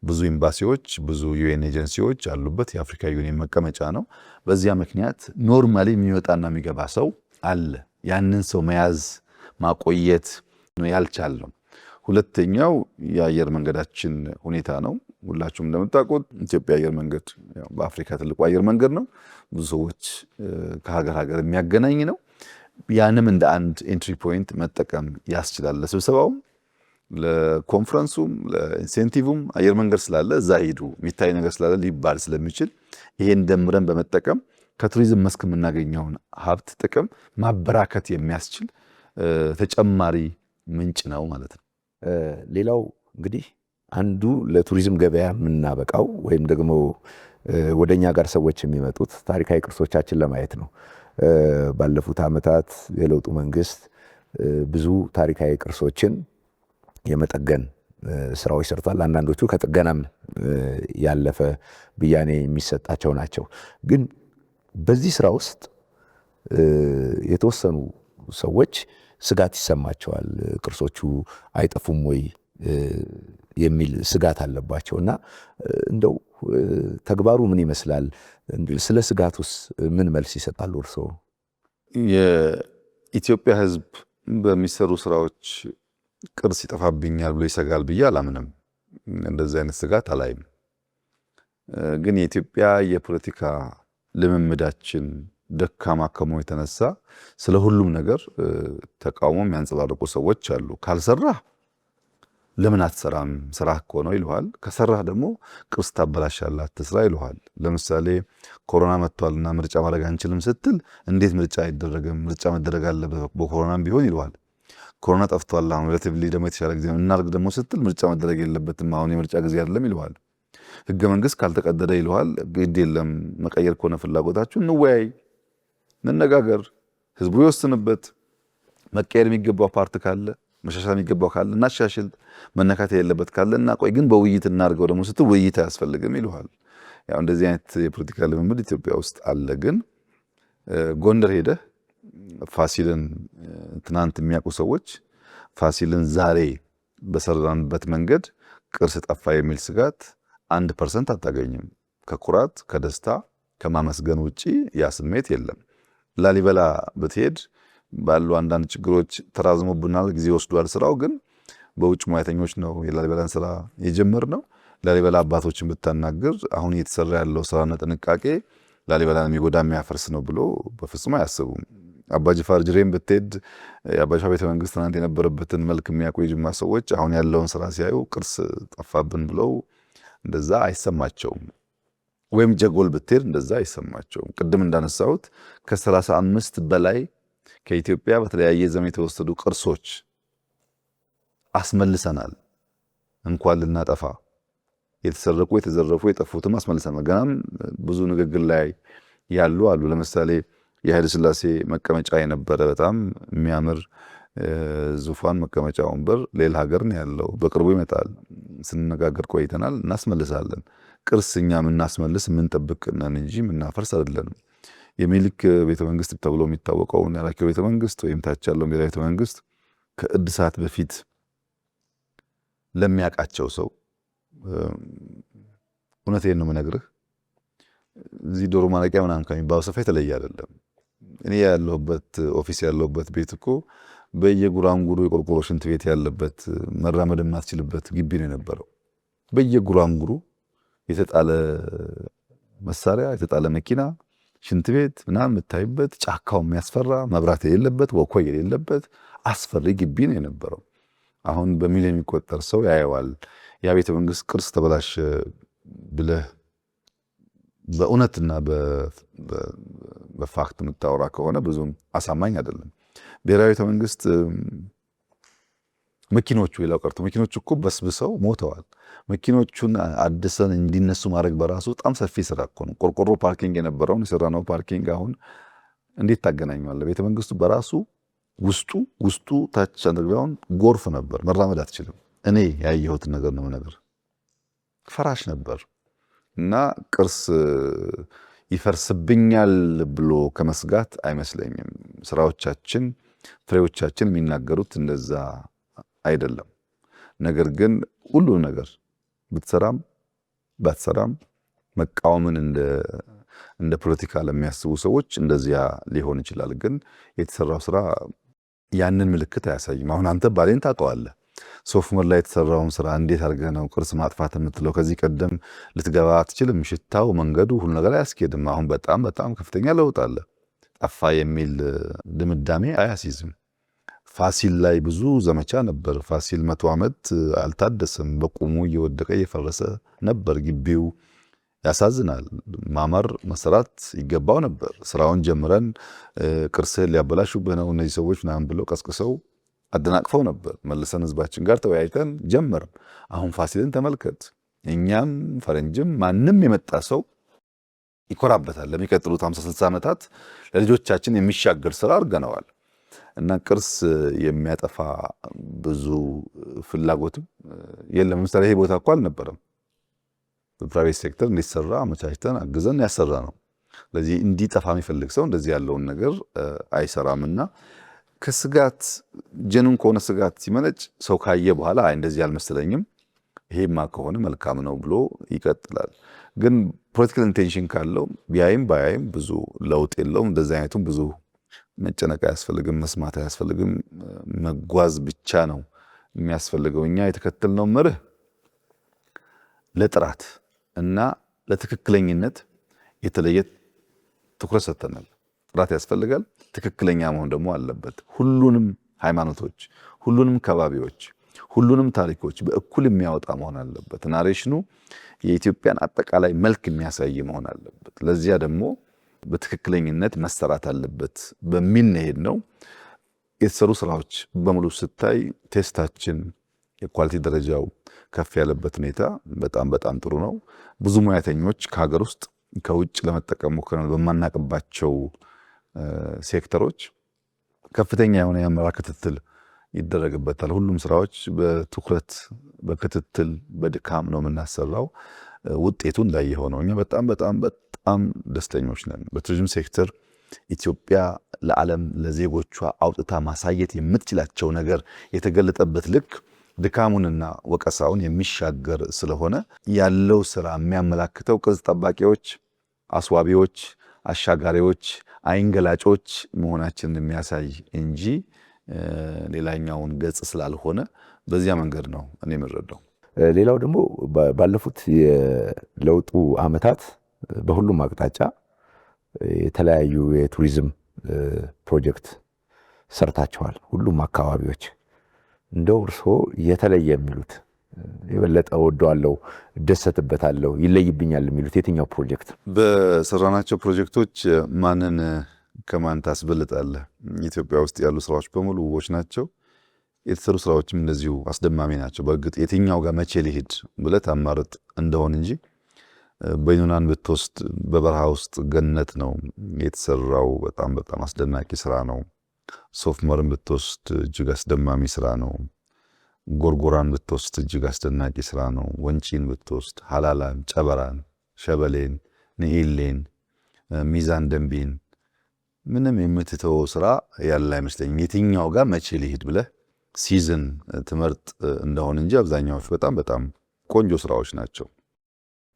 ብዙ ኤምባሲዎች፣ ብዙ ዩኤን ኤጀንሲዎች ያሉበት የአፍሪካ ዩኒየን መቀመጫ ነው። በዚያ ምክንያት ኖርማሊ የሚወጣና የሚገባ ሰው አለ። ያንን ሰው መያዝ ማቆየት ነው ያልቻልነው። ሁለተኛው የአየር መንገዳችን ሁኔታ ነው። ሁላችሁም እንደምታውቁት ኢትዮጵያ አየር መንገድ በአፍሪካ ትልቁ አየር መንገድ ነው። ብዙ ሰዎች ከሀገር ሀገር የሚያገናኝ ነው። ያንም እንደ አንድ ኤንትሪ ፖይንት መጠቀም ያስችላል። ለስብሰባውም፣ ለኮንፈረንሱም፣ ለኢንሴንቲቭም አየር መንገድ ስላለ እዛ ሂዱ የሚታይ ነገር ስላለ ሊባል ስለሚችል ይሄን ደምረን በመጠቀም ከቱሪዝም መስክ የምናገኘውን ሀብት ጥቅም ማበራከት የሚያስችል ተጨማሪ ምንጭ ነው ማለት ነው። ሌላው እንግዲህ አንዱ ለቱሪዝም ገበያ የምናበቃው ወይም ደግሞ ወደኛ ጋር ሰዎች የሚመጡት ታሪካዊ ቅርሶቻችን ለማየት ነው። ባለፉት ዓመታት የለውጡ መንግስት ብዙ ታሪካዊ ቅርሶችን የመጠገን ስራዎች ሰርቷል። አንዳንዶቹ ከጥገናም ያለፈ ብያኔ የሚሰጣቸው ናቸው። ግን በዚህ ስራ ውስጥ የተወሰኑ ሰዎች ስጋት ይሰማቸዋል። ቅርሶቹ አይጠፉም ወይ የሚል ስጋት አለባቸው እና እንደው ተግባሩ ምን ይመስላል? ስለ ስጋቱስ ምን መልስ ይሰጣሉ እርስዎ? የኢትዮጵያ ሕዝብ በሚሰሩ ስራዎች ቅርስ ይጠፋብኛል ብሎ ይሰጋል ብዬ አላምንም። እንደዚህ አይነት ስጋት አላይም። ግን የኢትዮጵያ የፖለቲካ ልምምዳችን ደካማ ከመሆኑ የተነሳ ስለ ሁሉም ነገር ተቃውሞ የሚያንጸባርቁ ሰዎች አሉ። ካልሰራህ ለምን አትሰራም? ስራህ እኮ ነው ይልሃል። ከሰራህ ደግሞ ቅርስ ታበላሻለህ፣ አትስራ ይልሃል። ለምሳሌ ኮሮና መጥቷልና ምርጫ ማድረግ አንችልም ስትል እንዴት ምርጫ አይደረግም? ምርጫ መደረግ አለበት በኮሮናም ቢሆን ይልሃል። ኮሮና ጠፍቷል፣ አሁን ሪሌቲቭሊ ደግሞ የተሻለ ጊዜ እናድርግ ደግሞ ስትል ምርጫ መደረግ የለበትም አሁን የምርጫ ጊዜ አይደለም ይልሃል። ህገ መንግስት ካልተቀደደ ይልሃል። ግድ የለም መቀየር ከሆነ ፍላጎታችሁ እንወያይ፣ እንነጋገር፣ ህዝቡ ይወስንበት፣ መቀየር የሚገባው ፓርት ካለ መሻሻል የሚገባው ካለ እናሻሽል፣ መነካት የሌለበት ካለ እና ቆይ ግን በውይይት እናድርገው ደግሞ ስትል ውይይት አያስፈልግም ይሉሃል። ያው እንደዚህ አይነት የፖለቲካ ልምምድ ኢትዮጵያ ውስጥ አለ። ግን ጎንደር ሄደህ ፋሲልን ትናንት የሚያውቁ ሰዎች ፋሲልን ዛሬ በሰራንበት መንገድ ቅርስ ጠፋ የሚል ስጋት 1% አታገኝም። ከኩራት ከደስታ ከማመስገን ውጪ ያ ስሜት የለም። ላሊበላ ብትሄድ ባሉ አንዳንድ ችግሮች ተራዝሞብናል፣ ጊዜ ወስዷል። ስራው ግን በውጭ ሙያተኞች ነው የላሊበላን ስራ የጀመርነው። ላሊበላ አባቶችን ብታናግር አሁን እየተሰራ ያለው ስራና ጥንቃቄ ላሊበላን የሚጎዳ የሚያፈርስ ነው ብሎ በፍጹም አያስቡም። አባጅፋር ጅሬን ብትሄድ የአባጅፋር ቤተመንግስት ትናንት የነበረበትን መልክ የሚያውቁ የጅማ ሰዎች አሁን ያለውን ስራ ሲያዩ ቅርስ ጠፋብን ብለው እንደዛ አይሰማቸውም። ወይም ጀጎል ብትሄድ እንደዛ አይሰማቸውም። ቅድም እንዳነሳሁት ከ35 በላይ ከኢትዮጵያ በተለያየ ዘመን የተወሰዱ ቅርሶች አስመልሰናል። እንኳን ልናጠፋ የተሰረቁ የተዘረፉ የጠፉትም አስመልሰናል። ገናም ብዙ ንግግር ላይ ያሉ አሉ። ለምሳሌ የኃይለ ሥላሴ መቀመጫ የነበረ በጣም የሚያምር ዙፋን መቀመጫ ወንበር ሌላ ሀገር ነው ያለው። በቅርቡ ይመጣል። ስንነጋገር ቆይተናል። እናስመልሳለን። ቅርስ እኛ የምናስመልስ የምንጠብቅ ነን እንጂ የምናፈርስ አይደለንም። የሚኒልክ ቤተመንግስት ተብሎ የሚታወቀውን የአራት ቤተመንግስት ወይም ታች ያለው ብሔራዊ ቤተመንግስት ከእድሳት በፊት ለሚያውቃቸው ሰው እውነቴን ነው የምነግርህ፣ እዚህ ዶሮ ማነቂያ ምናምን ከሚባለው ስፍራ የተለየ አይደለም። እኔ ያለሁበት ኦፊስ ያለሁበት ቤት እኮ በየጉራንጉሩ የቆርቆሮ ሽንት ቤት ያለበት መራመድ የማትችልበት ግቢ ነው የነበረው። በየጉራንጉሩ የተጣለ መሳሪያ፣ የተጣለ መኪና፣ ሽንት ቤት ምናምን የምታይበት፣ ጫካው የሚያስፈራ፣ መብራት የሌለበት፣ ወኮይ የሌለበት አስፈሪ ግቢ ነው የነበረው። አሁን በሚሊዮን የሚቆጠር ሰው ያየዋል። ያ ቤተ መንግስት ቅርስ ተበላሸ ብለህ በእውነትና በፋክት የምታወራ ከሆነ ብዙም አሳማኝ አይደለም። ብሔራዊ ቤተ መንግስት መኪኖቹ ሌላው ቀርቶ መኪኖቹ እኮ በስብሰው ሞተዋል። መኪኖቹን አድሰን እንዲነሱ ማድረግ በራሱ በጣም ሰፊ ስራ እኮ ነው። ቆርቆሮ ፓርኪንግ የነበረውን የሰራነው ፓርኪንግ አሁን እንዴት ታገናኘዋለህ? ቤተ መንግስቱ በራሱ ውስጡ ታች አንደርግራውንድ ጎርፍ ነበር፣ መራመድ አትችልም። እኔ ያየሁትን ነገር ነው ነገር ፈራሽ ነበር። እና ቅርስ ይፈርስብኛል ብሎ ከመስጋት አይመስለኝም። ስራዎቻችን ፍሬዎቻችን የሚናገሩት እንደዛ አይደለም። ነገር ግን ሁሉም ነገር ብትሰራም ባትሰራም መቃወምን እንደ ፖለቲካ ለሚያስቡ ሰዎች እንደዚያ ሊሆን ይችላል። ግን የተሰራው ስራ ያንን ምልክት አያሳይም። አሁን አንተ ባሌን ታውቀዋለህ። ሶፍ ዑመር ላይ የተሰራውን ስራ እንዴት አድርገህ ነው ቅርስ ማጥፋት የምትለው? ከዚህ ቀደም ልትገባ አትችልም። ሽታው፣ መንገዱ፣ ሁሉ ነገር አያስኬድም። አሁን በጣም ከፍተኛ ለውጥ አለ። ጠፋ የሚል ድምዳሜ አያስይዝም። ፋሲል ላይ ብዙ ዘመቻ ነበር። ፋሲል 100 ዓመት አልታደሰም። በቁሙ እየወደቀ እየፈረሰ ነበር። ግቢው ያሳዝናል። ማመር መሰራት ይገባው ነበር። ስራውን ጀምረን ቅርስህን ሊያበላሹብህ ነው እነዚህ ሰዎች ምናምን ብለው ቀስቅሰው አደናቅፈው ነበር። መልሰን ህዝባችን ጋር ተወያይተን ጀመርን። አሁን ፋሲልን ተመልከት። እኛም ፈረንጅም ማንም የመጣ ሰው ይኮራበታል። ለሚቀጥሉት 50-60 ዓመታት ለልጆቻችን የሚሻገር ስራ አድርገነዋል። እና ቅርስ የሚያጠፋ ብዙ ፍላጎትም የለም። ለምሳሌ ይሄ ቦታ እኮ አልነበረም። በፕራይቬት ሴክተር እንዲሰራ አመቻችተን አግዘን ያሰራ ነው። ስለዚህ እንዲጠፋ የሚፈልግ ሰው እንደዚህ ያለውን ነገር አይሰራምና ከስጋት ጀኑን ከሆነ ስጋት ሲመነጭ ሰው ካየ በኋላ አይ እንደዚህ አልመሰለኝም፣ ይሄማ ከሆነ መልካም ነው ብሎ ይቀጥላል። ግን ፖለቲካል ኢንቴንሽን ካለው ቢያይም ባያይም ብዙ ለውጥ የለውም። እንደዚህ አይነቱም ብዙ መጨነቅ አያስፈልግም፣ መስማት አያስፈልግም። መጓዝ ብቻ ነው የሚያስፈልገው። እኛ የተከተልነው መርህ ለጥራት እና ለትክክለኝነት የተለየ ትኩረት ሰጥተናል። ጥራት ያስፈልጋል፣ ትክክለኛ መሆን ደግሞ አለበት። ሁሉንም ሃይማኖቶች፣ ሁሉንም ከባቢዎች፣ ሁሉንም ታሪኮች በእኩል የሚያወጣ መሆን አለበት። ናሬሽኑ የኢትዮጵያን አጠቃላይ መልክ የሚያሳይ መሆን አለበት። ለዚያ ደግሞ በትክክለኝነት መሰራት አለበት በሚል ነው። የተሰሩ ስራዎች በሙሉ ስታይ ቴስታችን የኳሊቲ ደረጃው ከፍ ያለበት ሁኔታ በጣም ጥሩ ነው። ብዙ ሙያተኞች ከሀገር ውስጥ ከውጭ ለመጠቀም ሞክረናል። በማናቅባቸው ሴክተሮች ከፍተኛ የሆነ የአመራር ክትትል ይደረግበታል። ሁሉም ስራዎች በትኩረት በክትትል በድካም ነው የምናሰራው። ውጤቱ እንዳየኸው ነው። እኛ በጣም በጣም በጣም ደስተኞች ነን። በቱሪዝም ሴክተር ኢትዮጵያ ለዓለም ለዜጎቿ አውጥታ ማሳየት የምትችላቸው ነገር የተገለጠበት ልክ ድካሙንና ወቀሳውን የሚሻገር ስለሆነ ያለው ስራ የሚያመላክተው ቅርጽ ጠባቂዎች፣ አስዋቢዎች፣ አሻጋሪዎች፣ አይንገላጮች መሆናችንን የሚያሳይ እንጂ ሌላኛውን ገጽ ስላልሆነ በዚያ መንገድ ነው እኔ የምረዳው። ሌላው ደግሞ ባለፉት የለውጡ ዓመታት በሁሉም አቅጣጫ የተለያዩ የቱሪዝም ፕሮጀክት ሰርታችኋል። ሁሉም አካባቢዎች እንደው እርስዎ የተለየ የሚሉት የበለጠ ወደዋለሁ፣ እደሰትበታለሁ፣ ይለይብኛል የሚሉት የትኛው ፕሮጀክት? በሰራናቸው ፕሮጀክቶች ማንን ከማን ታስበልጣለህ? ኢትዮጵያ ውስጥ ያሉ ስራዎች በሙሉ ውቦች ናቸው። የተሰሩ ስራዎችም እንደዚሁ አስደማሚ ናቸው። በእርግጥ የትኛው ጋር መቼ ሊሄድ ብለህ ታማርጥ እንደሆን እንጂ በዩናን ብትወስድ በበረሃ ውስጥ ገነት ነው የተሰራው። በጣም በጣም አስደናቂ ስራ ነው። ሶፍመርን ብትወስድ እጅግ አስደማሚ ስራ ነው። ጎርጎራን ብትወስድ እጅግ አስደናቂ ስራ ነው። ወንጪን ብትወስድ፣ ሀላላን፣ ጨበራን፣ ሸበሌን፣ ንኢሌን፣ ሚዛን ደንቢን ምንም የምትተወው ስራ ያለ አይመስለኝም። የትኛው ጋር መቼ ሊሄድ ብለህ ሲዝን ትመርጥ እንደሆን እንጂ አብዛኛዎቹ በጣም በጣም ቆንጆ ስራዎች ናቸው።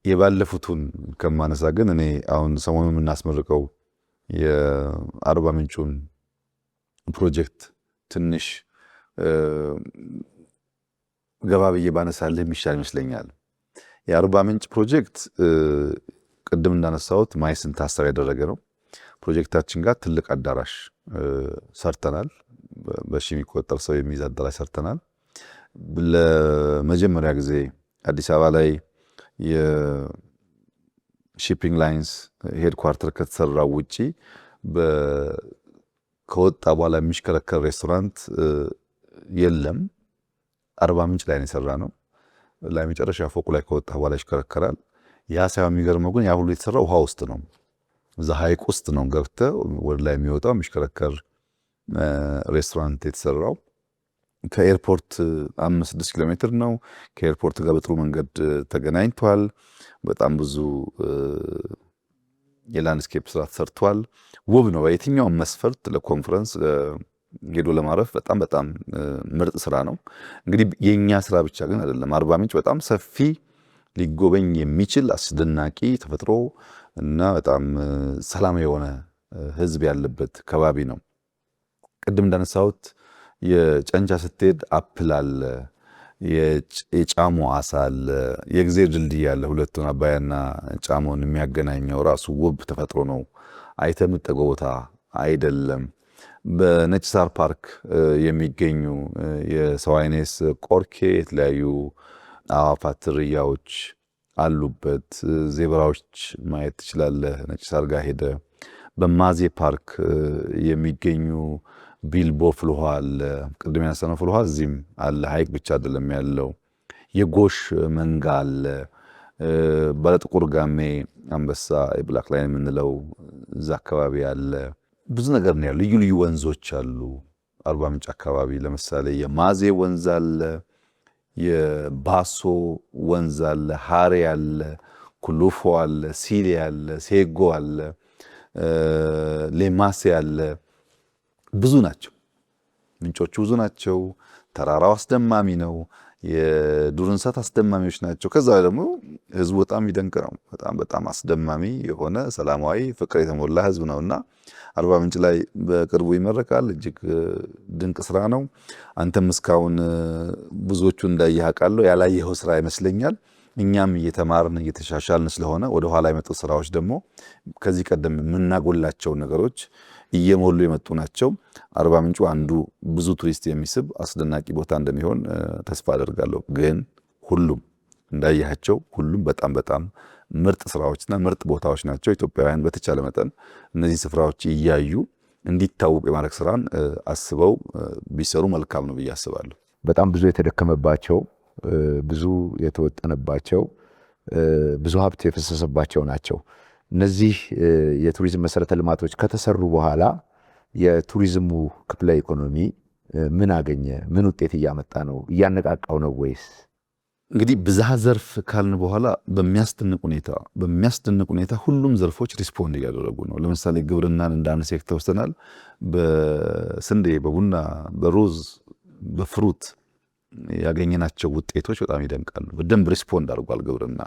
የባለፉቱን ከማነሳ ግን እኔ አሁን ሰሞኑን የምናስመርቀው የአርባ ምንጩን ፕሮጀክት ትንሽ ገባ ብዬ ባነሳልህ የሚሻል ይመስለኛል። የአርባ ምንጭ ፕሮጀክት ቅድም እንዳነሳሁት ማይስን ታሳቢ ያደረገ ነው። ፕሮጀክታችን ጋር ትልቅ አዳራሽ ሰርተናል። በሺ የሚቆጠር ሰው የሚይዝ አዳራሽ ሰርተናል። ለመጀመሪያ ጊዜ አዲስ አበባ ላይ የሺፒንግ ላይንስ ሄድኳርተር ከተሰራው ውጪ ከወጣ በኋላ የሚሽከረከር ሬስቶራንት የለም። አርባ ምንጭ ላይ ነው የሰራ ነው። ላይ መጨረሻ ፎቁ ላይ ከወጣ በኋላ ይሽከረከራል። ያ ሳይሆን የሚገርመው ግን ያ ሁሉ የተሰራው ውሃ ውስጥ ነው። እዛ ሐይቅ ውስጥ ነው ገብተህ ወደ ላይ የሚወጣው የሚሽከረከር ሬስቶራንት የተሰራው። ከኤርፖርት 5-6 ኪሎ ሜትር ነው። ከኤርፖርት ጋር በጥሩ መንገድ ተገናኝቷል። በጣም ብዙ የላንድስኬፕ ስራ ተሰርቷል። ውብ ነው። የትኛውም መስፈርት ለኮንፈረንስ ሄዶ ለማረፍ በጣም በጣም ምርጥ ስራ ነው። እንግዲህ የኛ ስራ ብቻ ግን አይደለም። አርባ ምንጭ በጣም ሰፊ ሊጎበኝ የሚችል አስደናቂ ተፈጥሮ እና በጣም ሰላም የሆነ ህዝብ ያለበት ከባቢ ነው። ቅድም እንዳነሳሁት የጨንቻ ስትሄድ አፕል አለ፣ የጫሞ አሳ አለ፣ የእግዜር ድልድይ አለ። ሁለቱን አባያና ጫሞን የሚያገናኘው ራሱ ውብ ተፈጥሮ ነው። አይተህ የምትጠገው ቦታ አይደለም። በነጭ ሳር ፓርክ የሚገኙ የሰዋይኔስ ቆርኬ፣ የተለያዩ አዋፋት ዝርያዎች አሉበት። ዜብራዎች ማየት ትችላለህ ነጭ ሳር ጋር ሄደ። በማዜ ፓርክ የሚገኙ ቢልቦ ፍልውሃ አለ። ቅድም ያነሳነው ፍልውሃ እዚህም አለ። ሐይቅ ብቻ አይደለም ያለው። የጎሽ መንጋ አለ። ባለጥቁር ጋሜ አንበሳ የብላክ ላይን የምንለው እዛ አካባቢ አለ። ብዙ ነገር ነው ያለው። ልዩ ልዩ ወንዞች አሉ አርባ ምንጭ አካባቢ። ለምሳሌ የማዜ ወንዝ አለ፣ የባሶ ወንዝ አለ፣ ሃሬ አለ፣ ኩሉፎ አለ፣ ሲሌ አለ፣ ሴጎ አለ፣ ሌማሴ አለ። ብዙ ናቸው ምንጮቹ፣ ብዙ ናቸው። ተራራው አስደማሚ ነው። የዱር እንስሳት አስደማሚዎች ናቸው። ከዛ ደግሞ ህዝቡ በጣም ይደንቅ ነው። በጣም በጣም አስደማሚ የሆነ ሰላማዊ ፍቅር የተሞላ ህዝብ ነውና አርባ ምንጭ ላይ በቅርቡ ይመረቃል። እጅግ ድንቅ ስራ ነው። አንተም እስካሁን ብዙዎቹ እንዳየህ አውቃለሁ። ያላየኸው ስራ ይመስለኛል። እኛም እየተማርን እየተሻሻልን ስለሆነ ወደ ኋላ የመጡ ስራዎች ደግሞ ከዚህ ቀደም የምናጎላቸው ነገሮች እየሞሉ የመጡ ናቸው። አርባ ምንጩ አንዱ ብዙ ቱሪስት የሚስብ አስደናቂ ቦታ እንደሚሆን ተስፋ አደርጋለሁ። ግን ሁሉም እንዳያቸው ሁሉም በጣም በጣም ምርጥ ስራዎችና ምርጥ ቦታዎች ናቸው። ኢትዮጵያውያን በተቻለ መጠን እነዚህ ስፍራዎች እያዩ እንዲታወቁ የማድረግ ስራን አስበው ቢሰሩ መልካም ነው ብዬ አስባለሁ። በጣም ብዙ የተደከመባቸው፣ ብዙ የተወጠነባቸው፣ ብዙ ሀብት የፈሰሰባቸው ናቸው። እነዚህ የቱሪዝም መሰረተ ልማቶች ከተሰሩ በኋላ የቱሪዝሙ ክፍለ ኢኮኖሚ ምን አገኘ? ምን ውጤት እያመጣ ነው? እያነቃቃው ነው ወይስ? እንግዲህ ብዝሃ ዘርፍ ካልን በኋላ በሚያስደንቅ ሁኔታ ሁሉም ዘርፎች ሪስፖንድ እያደረጉ ነው። ለምሳሌ ግብርናን እንደ አንድ ሴክተር ወስደናል። በስንዴ፣ በቡና፣ በሩዝ፣ በፍሩት ያገኘናቸው ውጤቶች በጣም ይደንቃሉ። በደንብ ሪስፖንድ አድርጓል ግብርና።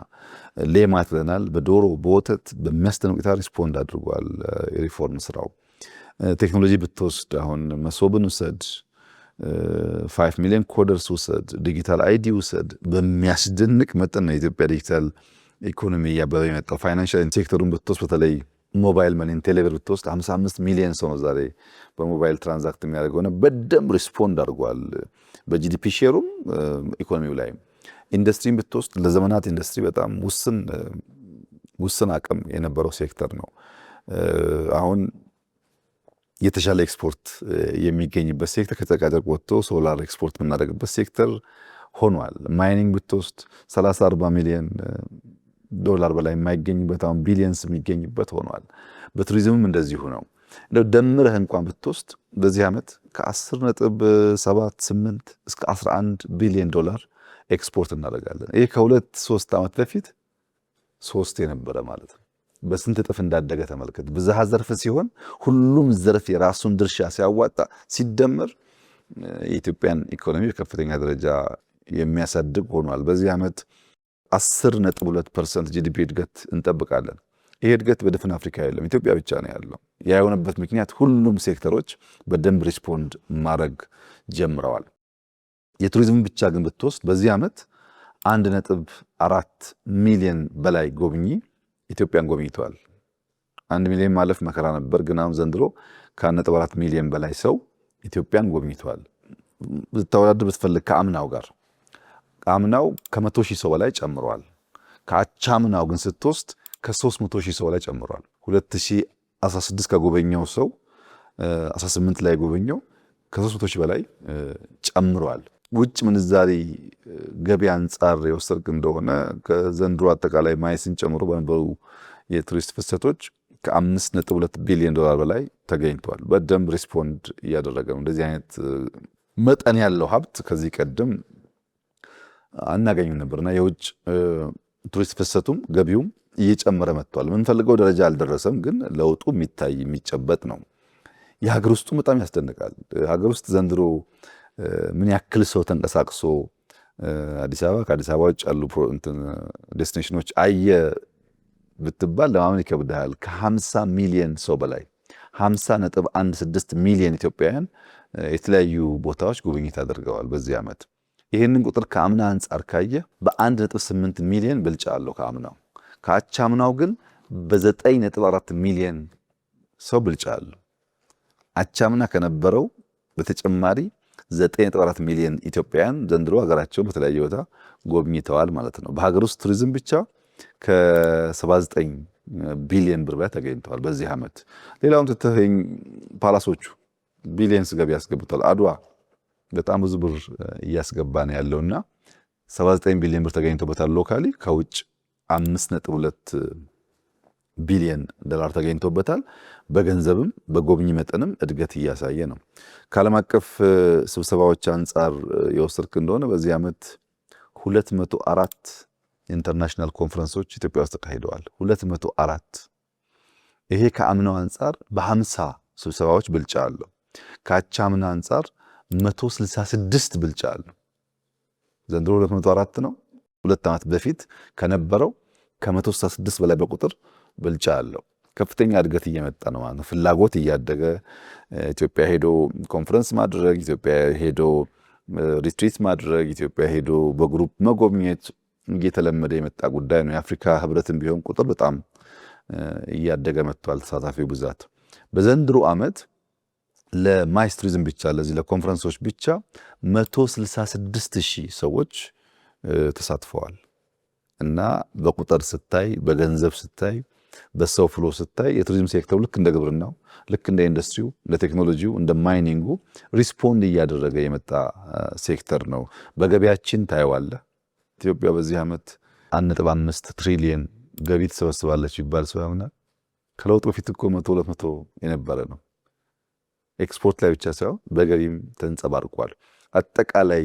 ሌማት ብለናል። በዶሮ በወተት በሚያስደንቅ ሁኔታ ሪስፖንድ አድርጓል የሪፎርም ስራው። ቴክኖሎጂ ብትወስድ አሁን መሶብን ውሰድ፣ 5 ሚሊዮን ኮደርስ ውሰድ፣ ዲጂታል አይዲ ውሰድ፣ በሚያስደንቅ መጠን ነው የኢትዮጵያ ዲጂታል ኢኮኖሚ እያበበ የመጣው። ፋይናንሻል ሴክተሩን ብትወስድ በተለይ ሞባይል መኒን ቴሌብር ብትወስድ 55 ሚሊዮን ሰው ነው ዛሬ በሞባይል ትራንዛክት የሚያደርገው ነው። በደንብ ሪስፖንድ አድርጓል በጂዲፒ ሼሩም ኢኮኖሚው ላይ። ኢንዱስትሪን ብትወስድ ለዘመናት ኢንዱስትሪ በጣም ውስን አቅም የነበረው ሴክተር ነው። አሁን የተሻለ ኤክስፖርት የሚገኝበት ሴክተር ከጨርቃጨርቅ ወጥቶ ሶላር ኤክስፖርት የምናደርግበት ሴክተር ሆኗል። ማይኒንግ ብትወስድ 30-40 ሚሊዮን ዶላር በላይ የማይገኝበት አሁን ቢሊየንስ የሚገኝበት ሆኗል። በቱሪዝምም እንደዚሁ ነው። እንደው ደምረህ እንኳን ብትወስድ በዚህ ዓመት ከ10.78 እስከ 11 ቢሊዮን ዶላር ኤክስፖርት እናደርጋለን። ይህ ከ2-3 ዓመት በፊት 3 የነበረ ማለት ነው። በስንት እጥፍ እንዳደገ ተመልከት። ብዝሃ ዘርፍ ሲሆን ሁሉም ዘርፍ የራሱን ድርሻ ሲያዋጣ ሲደመር የኢትዮጵያን ኢኮኖሚ በከፍተኛ ደረጃ የሚያሳድግ ሆኗል። በዚህ ዓመት 10.2% ጂዲፒ እድገት እንጠብቃለን። ይሄ እድገት በድፍን አፍሪካ የለም፣ ኢትዮጵያ ብቻ ነው ያለው። ያ የሆነበት ምክንያት ሁሉም ሴክተሮች በደንብ ሪስፖንድ ማድረግ ጀምረዋል። የቱሪዝም ብቻ ግን ብትወስድ በዚህ ዓመት 1.4 ሚሊዮን በላይ ጎብኚ ኢትዮጵያን ጎብኝተዋል። 1 ሚሊዮን ማለፍ መከራ ነበር፣ ግን አሁን ዘንድሮ ከ1.4 ሚሊዮን በላይ ሰው ኢትዮጵያን ጎብኝተዋል። ብታወዳድር ብትፈልግ ከአምናው ጋር አምናው ከ100,000 ሰው በላይ ጨምሯል። ከአቻምናው ግን ስትወስድ ከ300,000 ሰው በላይ ጨምሯል። 2016 ከጎበኘው ሰው 18 ላይ ጎበኘው ከ300,000 በላይ ጨምሯል። ውጭ ምንዛሪ ገበያ አንጻር የወሰድክ እንደሆነ ከዘንድሮ አጠቃላይ ማይስን ጨምሮ በነበሩ የቱሪስት ፍሰቶች ከ5.2 ቢሊዮን ዶላር በላይ ተገኝቷል። በደንብ ሪስፖንድ እያደረገ ነው። እንደዚህ አይነት መጠን ያለው ሀብት ከዚህ ቀደም አናገኝም ነበርና የውጭ ቱሪስት ፍሰቱም ገቢውም እየጨመረ መጥቷል። የምንፈልገው ደረጃ አልደረሰም፣ ግን ለውጡ የሚታይ የሚጨበጥ ነው። የሀገር ውስጡ በጣም ያስደንቃል። ሀገር ውስጥ ዘንድሮ ምን ያክል ሰው ተንቀሳቅሶ አዲስ አበባ ከአዲስ አበባ ውጭ ያሉ ዴስቲኔሽኖች አየ ብትባል ለማመን ይከብዳል። ከ50 ሚሊዮን ሰው በላይ 50.16 ሚሊዮን ኢትዮጵያውያን የተለያዩ ቦታዎች ጉብኝት አድርገዋል በዚህ ዓመት። ይህንን ቁጥር ከአምና አንጻር ካየ በ1.8 ሚሊዮን ብልጫ አለው ከአምናው። ከአቻምናው ግን በ9.4 ሚሊዮን ሰው ብልጫ አለው። አቻምና ከነበረው በተጨማሪ 9.4 ሚሊዮን ኢትዮጵያውያን ዘንድሮ ሀገራቸው በተለያየ ቦታ ጎብኝተዋል ማለት ነው። በሀገር ውስጥ ቱሪዝም ብቻ ከ79 ቢሊዮን ብር በላይ ተገኝተዋል በዚህ ዓመት። ሌላውን ትተኸኝ ፓላሶቹ ቢሊየንስ ገቢ ያስገብቷል። አድዋ በጣም ብዙ ብር እያስገባ ነው ያለውና 79 ቢሊዮን ብር ተገኝቶበታል። ሎካሊ ከውጭ 5.2 ቢሊዮን ዶላር ተገኝቶበታል። በገንዘብም በጎብኚ መጠንም እድገት እያሳየ ነው። ከዓለም አቀፍ ስብሰባዎች አንጻር የወሰድክ እንደሆነ በዚህ ዓመት 204 ኢንተርናሽናል ኮንፈረንሶች ኢትዮጵያ ውስጥ ተካሂደዋል። 204። ይሄ ከአምናው አንጻር በ50 ስብሰባዎች ብልጫ አለው። ከአቻምና አንጻር 166 ብልጫ አለው። ዘንድሮ 204 ነው። 2 ዓመት በፊት ከነበረው ከ166 በላይ በቁጥር ብልጫ አለው። ከፍተኛ እድገት እየመጣ ነው ማለት ነው። ፍላጎት እያደገ ኢትዮጵያ ሄዶ ኮንፈረንስ ማድረግ፣ ኢትዮጵያ ሄዶ ሪትሪት ማድረግ፣ ኢትዮጵያ ሄዶ በግሩፕ መጎብኘት እየተለመደ የመጣ ጉዳይ ነው። የአፍሪካ ህብረትን ቢሆን ቁጥር በጣም እያደገ መጥቷል። ተሳታፊው ብዛት በዘንድሮ ዓመት ለማይስ ቱሪዝም ብቻ ለዚህ ለኮንፈረንሶች ብቻ 166,000 ሰዎች ተሳትፈዋል እና በቁጥር ስታይ፣ በገንዘብ ስታይ፣ በሰው ፍሎ ስታይ የቱሪዝም ሴክተሩ ልክ እንደ ግብርናው፣ ልክ እንደ ኢንዱስትሪው፣ እንደ ቴክኖሎጂው፣ እንደ ማይኒንጉ ሪስፖንድ እያደረገ የመጣ ሴክተር ነው። በገቢያችን ታየዋለህ። ኢትዮጵያ በዚህ ዓመት 1.5 ትሪሊየን ገቢ ትሰበስባለች ይባል ሰው ያምናል። ከለውጡ በፊት እኮ 100-200 የነበረ ነው። ኤክስፖርት ላይ ብቻ ሳይሆን በገቢም ተንጸባርቋል። አጠቃላይ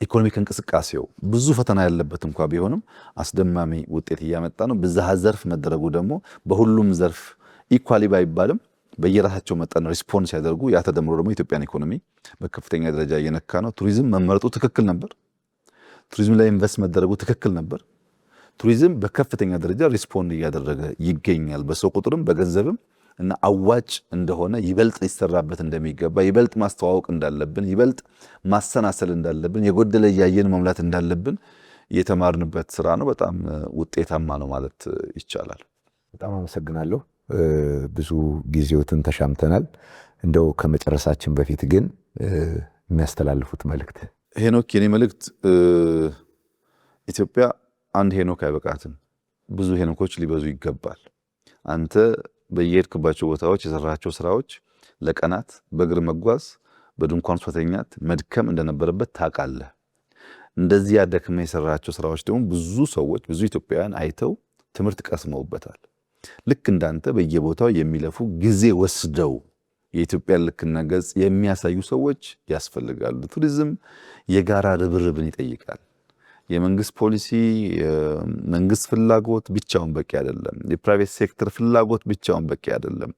የኢኮኖሚክ እንቅስቃሴው ብዙ ፈተና ያለበት እንኳ ቢሆንም አስደማሚ ውጤት እያመጣ ነው። ብዝሃ ዘርፍ መደረጉ ደግሞ በሁሉም ዘርፍ ኢኳሊ ባይባልም በየራሳቸው መጠን ሪስፖንስ ሲያደርጉ ያ ተደምሮ ደግሞ የኢትዮጵያን ኢኮኖሚ በከፍተኛ ደረጃ እየነካ ነው። ቱሪዝም መመረጡ ትክክል ነበር። ቱሪዝም ላይ ኢንቨስት መደረጉ ትክክል ነበር። ቱሪዝም በከፍተኛ ደረጃ ሪስፖንድ እያደረገ ይገኛል። በሰው ቁጥርም በገንዘብም እና አዋጭ እንደሆነ ይበልጥ ሊሰራበት እንደሚገባ ይበልጥ ማስተዋወቅ እንዳለብን ይበልጥ ማሰናሰል እንዳለብን የጎደለ እያየን መሙላት እንዳለብን የተማርንበት ስራ ነው። በጣም ውጤታማ ነው ማለት ይቻላል። በጣም አመሰግናለሁ። ብዙ ጊዜዎትን ተሻምተናል። እንደው ከመጨረሳችን በፊት ግን የሚያስተላልፉት መልእክት? ሄኖክ፣ የኔ መልእክት ኢትዮጵያ አንድ ሄኖክ አይበቃትም። ብዙ ሄኖኮች ሊበዙ ይገባል። አንተ በየሄድክባቸው ቦታዎች የሰራቸው ስራዎች ለቀናት በእግር መጓዝ፣ በድንኳን መተኛት፣ መድከም እንደነበረበት ታውቃለህ። እንደዚህ ያደክመ የሰራቸው ስራዎች ደግሞ ብዙ ሰዎች ብዙ ኢትዮጵያውያን አይተው ትምህርት ቀስመውበታል። ልክ እንዳንተ በየቦታው የሚለፉ ጊዜ ወስደው የኢትዮጵያን ልክና ገጽ የሚያሳዩ ሰዎች ያስፈልጋሉ። ቱሪዝም የጋራ ርብርብን ይጠይቃል። የመንግስት ፖሊሲ፣ የመንግስት ፍላጎት ብቻውን በቂ አይደለም። የፕራይቬት ሴክተር ፍላጎት ብቻውን በቂ አይደለም።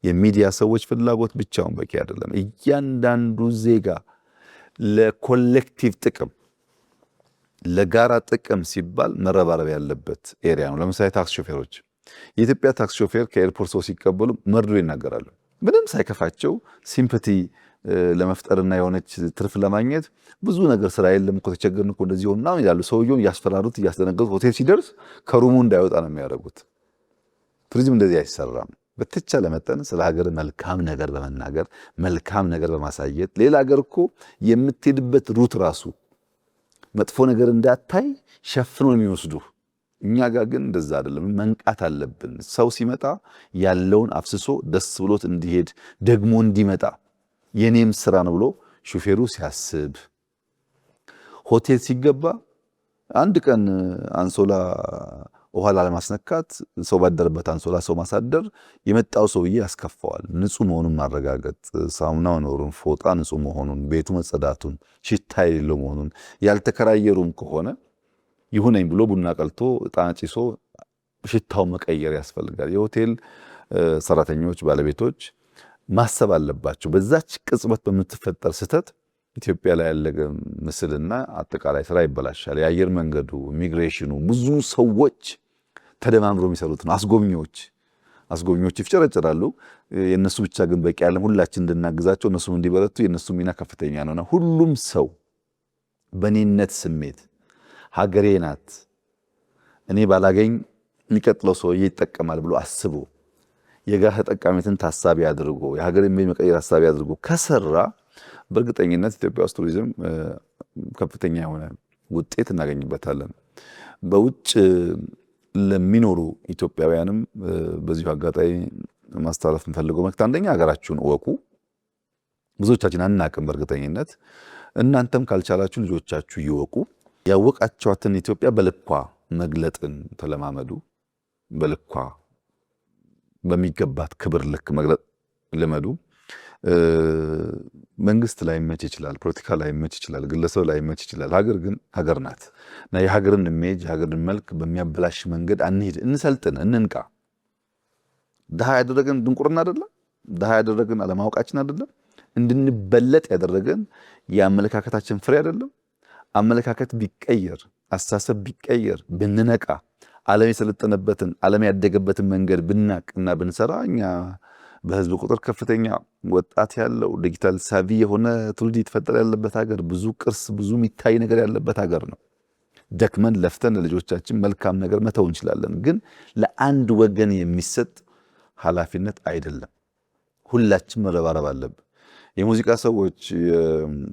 የሚዲያ ሰዎች ፍላጎት ብቻውን በቂ አይደለም። እያንዳንዱ ዜጋ ለኮሌክቲቭ ጥቅም ለጋራ ጥቅም ሲባል መረባረብ ያለበት ኤሪያ ነው። ለምሳሌ ታክስ ሾፌሮች፣ የኢትዮጵያ ታክስ ሾፌር ከኤርፖርት ሰው ሲቀበሉ መርዶ ይናገራሉ። ምንም ሳይከፋቸው ሲምፐቲ ለመፍጠርና የሆነች ትርፍ ለማግኘት ብዙ ነገር ስራ የለም እኮ ተቸገርን እኮ እንደዚህ ሆና ይላሉ። ሰውየውን እያስፈራሩት እያስደነገጡት ሆቴል ሲደርስ ከሩሙ እንዳይወጣ ነው የሚያደርጉት። ቱሪዝም እንደዚህ አይሰራም። በተቻለ መጠን ስለ ሀገር መልካም ነገር በመናገር መልካም ነገር በማሳየት ሌላ ሀገር እኮ የምትሄድበት ሩት ራሱ መጥፎ ነገር እንዳታይ ሸፍኖ የሚወስዱ። እኛ ጋር ግን እንደዛ አይደለም። መንቃት አለብን። ሰው ሲመጣ ያለውን አፍስሶ ደስ ብሎት እንዲሄድ ደግሞ እንዲመጣ የኔም ስራ ነው ብሎ ሹፌሩ ሲያስብ፣ ሆቴል ሲገባ አንድ ቀን አንሶላ ውሃ ላለማስነካት ሰው ባደረበት አንሶላ ሰው ማሳደር የመጣው ሰውዬ ያስከፋዋል። ንጹህ መሆኑን ማረጋገጥ፣ ሳሙና መኖሩን፣ ፎጣ ንጹህ መሆኑን፣ ቤቱ መጸዳቱን፣ ሽታ የሌለው መሆኑን፣ ያልተከራየሩም ከሆነ ይሁነኝ ብሎ ቡና ቀልቶ ዕጣን ጭሶ ሽታው መቀየር ያስፈልጋል። የሆቴል ሰራተኞች ባለቤቶች ማሰብ አለባቸው። በዛች ቅጽበት በምትፈጠር ስህተት ኢትዮጵያ ላይ ያለ ምስልና አጠቃላይ ስራ ይበላሻል። የአየር መንገዱ፣ ኢሚግሬሽኑ፣ ብዙ ሰዎች ተደማምሮ የሚሰሩት ነው። አስጎብኚዎች ይፍጨረጨራሉ። የእነሱ ብቻ ግን በቂ ያለም ሁላችን እንድናግዛቸው እነሱም እንዲበረቱ የእነሱ ሚና ከፍተኛ ነውና ሁሉም ሰው በኔነት ስሜት ሀገሬ ናት እኔ ባላገኝ የሚቀጥለው ሰውዬ ይጠቀማል ብሎ አስቦ የጋራ ተጠቃሚነትን ታሳቢ አድርጎ የሀገርን መቀየር ታሳቢ አድርጎ ከሰራ በእርግጠኝነት ኢትዮጵያ ውስጥ ቱሪዝም ከፍተኛ የሆነ ውጤት እናገኝበታለን። በውጭ ለሚኖሩ ኢትዮጵያውያንም በዚሁ አጋጣሚ ማስተላለፍ የምፈልገው መልእክት አንደኛ ሀገራችሁን እወቁ። ብዙዎቻችን አናቅም በእርግጠኝነት። እናንተም ካልቻላችሁ ልጆቻችሁ ይወቁ። ያወቃቸዋትን ኢትዮጵያ በልኳ መግለጥን ተለማመዱ። በልኳ በሚገባት ክብር ልክ መግለጥ ልመዱ። መንግስት ላይ መች ይችላል፣ ፖለቲካ ላይ መች ይችላል፣ ግለሰብ ላይ መች ይችላል። ሀገር ግን ሀገር ናት እና የሀገርን ኢሜጅ የሀገርን መልክ በሚያበላሽ መንገድ አንሂድ። እንሰልጥን፣ እንንቃ። ድሃ ያደረገን ድንቁርና አይደለም። ድሃ ያደረገን አለማወቃችን አይደለም። እንድንበለጥ ያደረገን የአመለካከታችን ፍሬ አይደለም። አመለካከት ቢቀየር፣ አስተሳሰብ ቢቀየር፣ ብንነቃ፣ ዓለም የሰለጠነበትን ዓለም ያደገበትን መንገድ ብናቅና ብንሰራ እኛ በህዝብ ቁጥር ከፍተኛ ወጣት ያለው ዲጂታል ሳቪ የሆነ ትውልድ የተፈጠረ ያለበት ሀገር፣ ብዙ ቅርስ ብዙ የሚታይ ነገር ያለበት ሀገር ነው። ደክመን ለፍተን ለልጆቻችን መልካም ነገር መተው እንችላለን፣ ግን ለአንድ ወገን የሚሰጥ ኃላፊነት አይደለም። ሁላችን መረባረብ አለብን። የሙዚቃ ሰዎች፣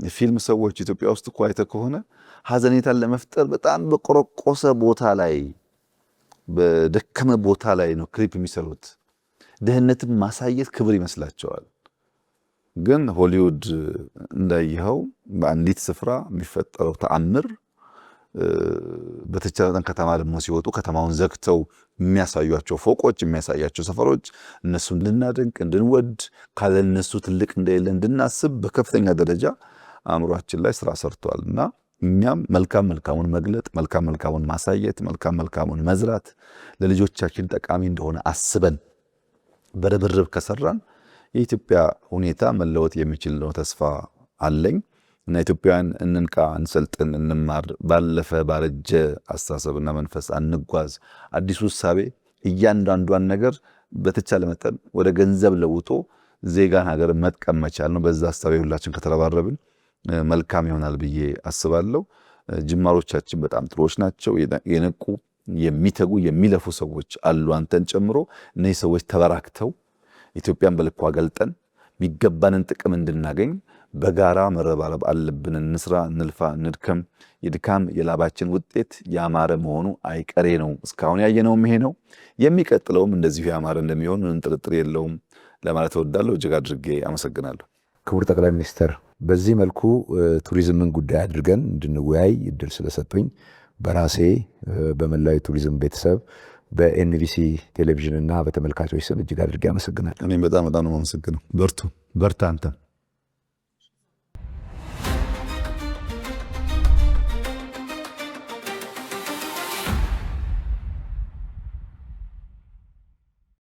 የፊልም ሰዎች ኢትዮጵያ ውስጥ እኮ አይተህ ከሆነ ሀዘኔታን ለመፍጠር በጣም በቆረቆሰ ቦታ ላይ በደከመ ቦታ ላይ ነው ክሊፕ የሚሰሩት። ድህነትን ማሳየት ክብር ይመስላቸዋል። ግን ሆሊውድ እንዳይኸው በአንዲት ስፍራ የሚፈጠረው ተአምር በተቻለ ከተማ ደግሞ ሲወጡ ከተማውን ዘግተው የሚያሳዩቸው ፎቆች፣ የሚያሳያቸው ሰፈሮች እነሱ እንድናደንቅ እንድንወድ ካለ እነሱ ትልቅ እንደሌለ እንድናስብ በከፍተኛ ደረጃ አእምሯችን ላይ ስራ ሰርቷል እና እኛም መልካም መልካሙን መግለጥ፣ መልካም መልካሙን ማሳየት፣ መልካም መልካሙን መዝራት ለልጆቻችን ጠቃሚ እንደሆነ አስበን በርብርብ ከሰራን የኢትዮጵያ ሁኔታ መለወጥ የሚችል ነው ተስፋ አለኝ እና ኢትዮጵያውያን እንንቃ፣ እንሰልጥን፣ እንማር፣ ባለፈ ባረጀ አስተሳሰብና መንፈስ አንጓዝ። አዲሱ እሳቤ እያንዳንዷን ነገር በተቻለ መጠን ወደ ገንዘብ ለውጦ ዜጋን ሀገር መጥቀም መቻል ነው። በዛ እሳቤ ሁላችን ከተረባረብን መልካም ይሆናል ብዬ አስባለሁ። ጅማሮቻችን በጣም ጥሩዎች ናቸው። የነቁ የሚተጉ የሚለፉ ሰዎች አሉ፣ አንተን ጨምሮ። እነዚህ ሰዎች ተበራክተው ኢትዮጵያን በልኳ ገልጠን የሚገባንን ጥቅም እንድናገኝ በጋራ መረባረብ አለብን። እንስራ፣ እንልፋ፣ እንድከም። የድካም የላባችን ውጤት ያማረ መሆኑ አይቀሬ ነው። እስካሁን ያየነውም ይሄ ነው። የሚቀጥለውም እንደዚሁ ያማረ እንደሚሆን ምንም ጥርጥር የለውም ለማለት እወዳለሁ። እጅግ አድርጌ አመሰግናለሁ። ክቡር ጠቅላይ ሚኒስትር፣ በዚህ መልኩ ቱሪዝምን ጉዳይ አድርገን እንድንወያይ እድል ስለሰጡኝ በራሴ በመላው ቱሪዝም ቤተሰብ በኤንቢሲ ቴሌቪዥን እና በተመልካቾች ስም እጅግ አድርጌ አመሰግናለሁ። እኔም በጣም ነው የማመሰግነው። በርቱ፣ በርታ አንተ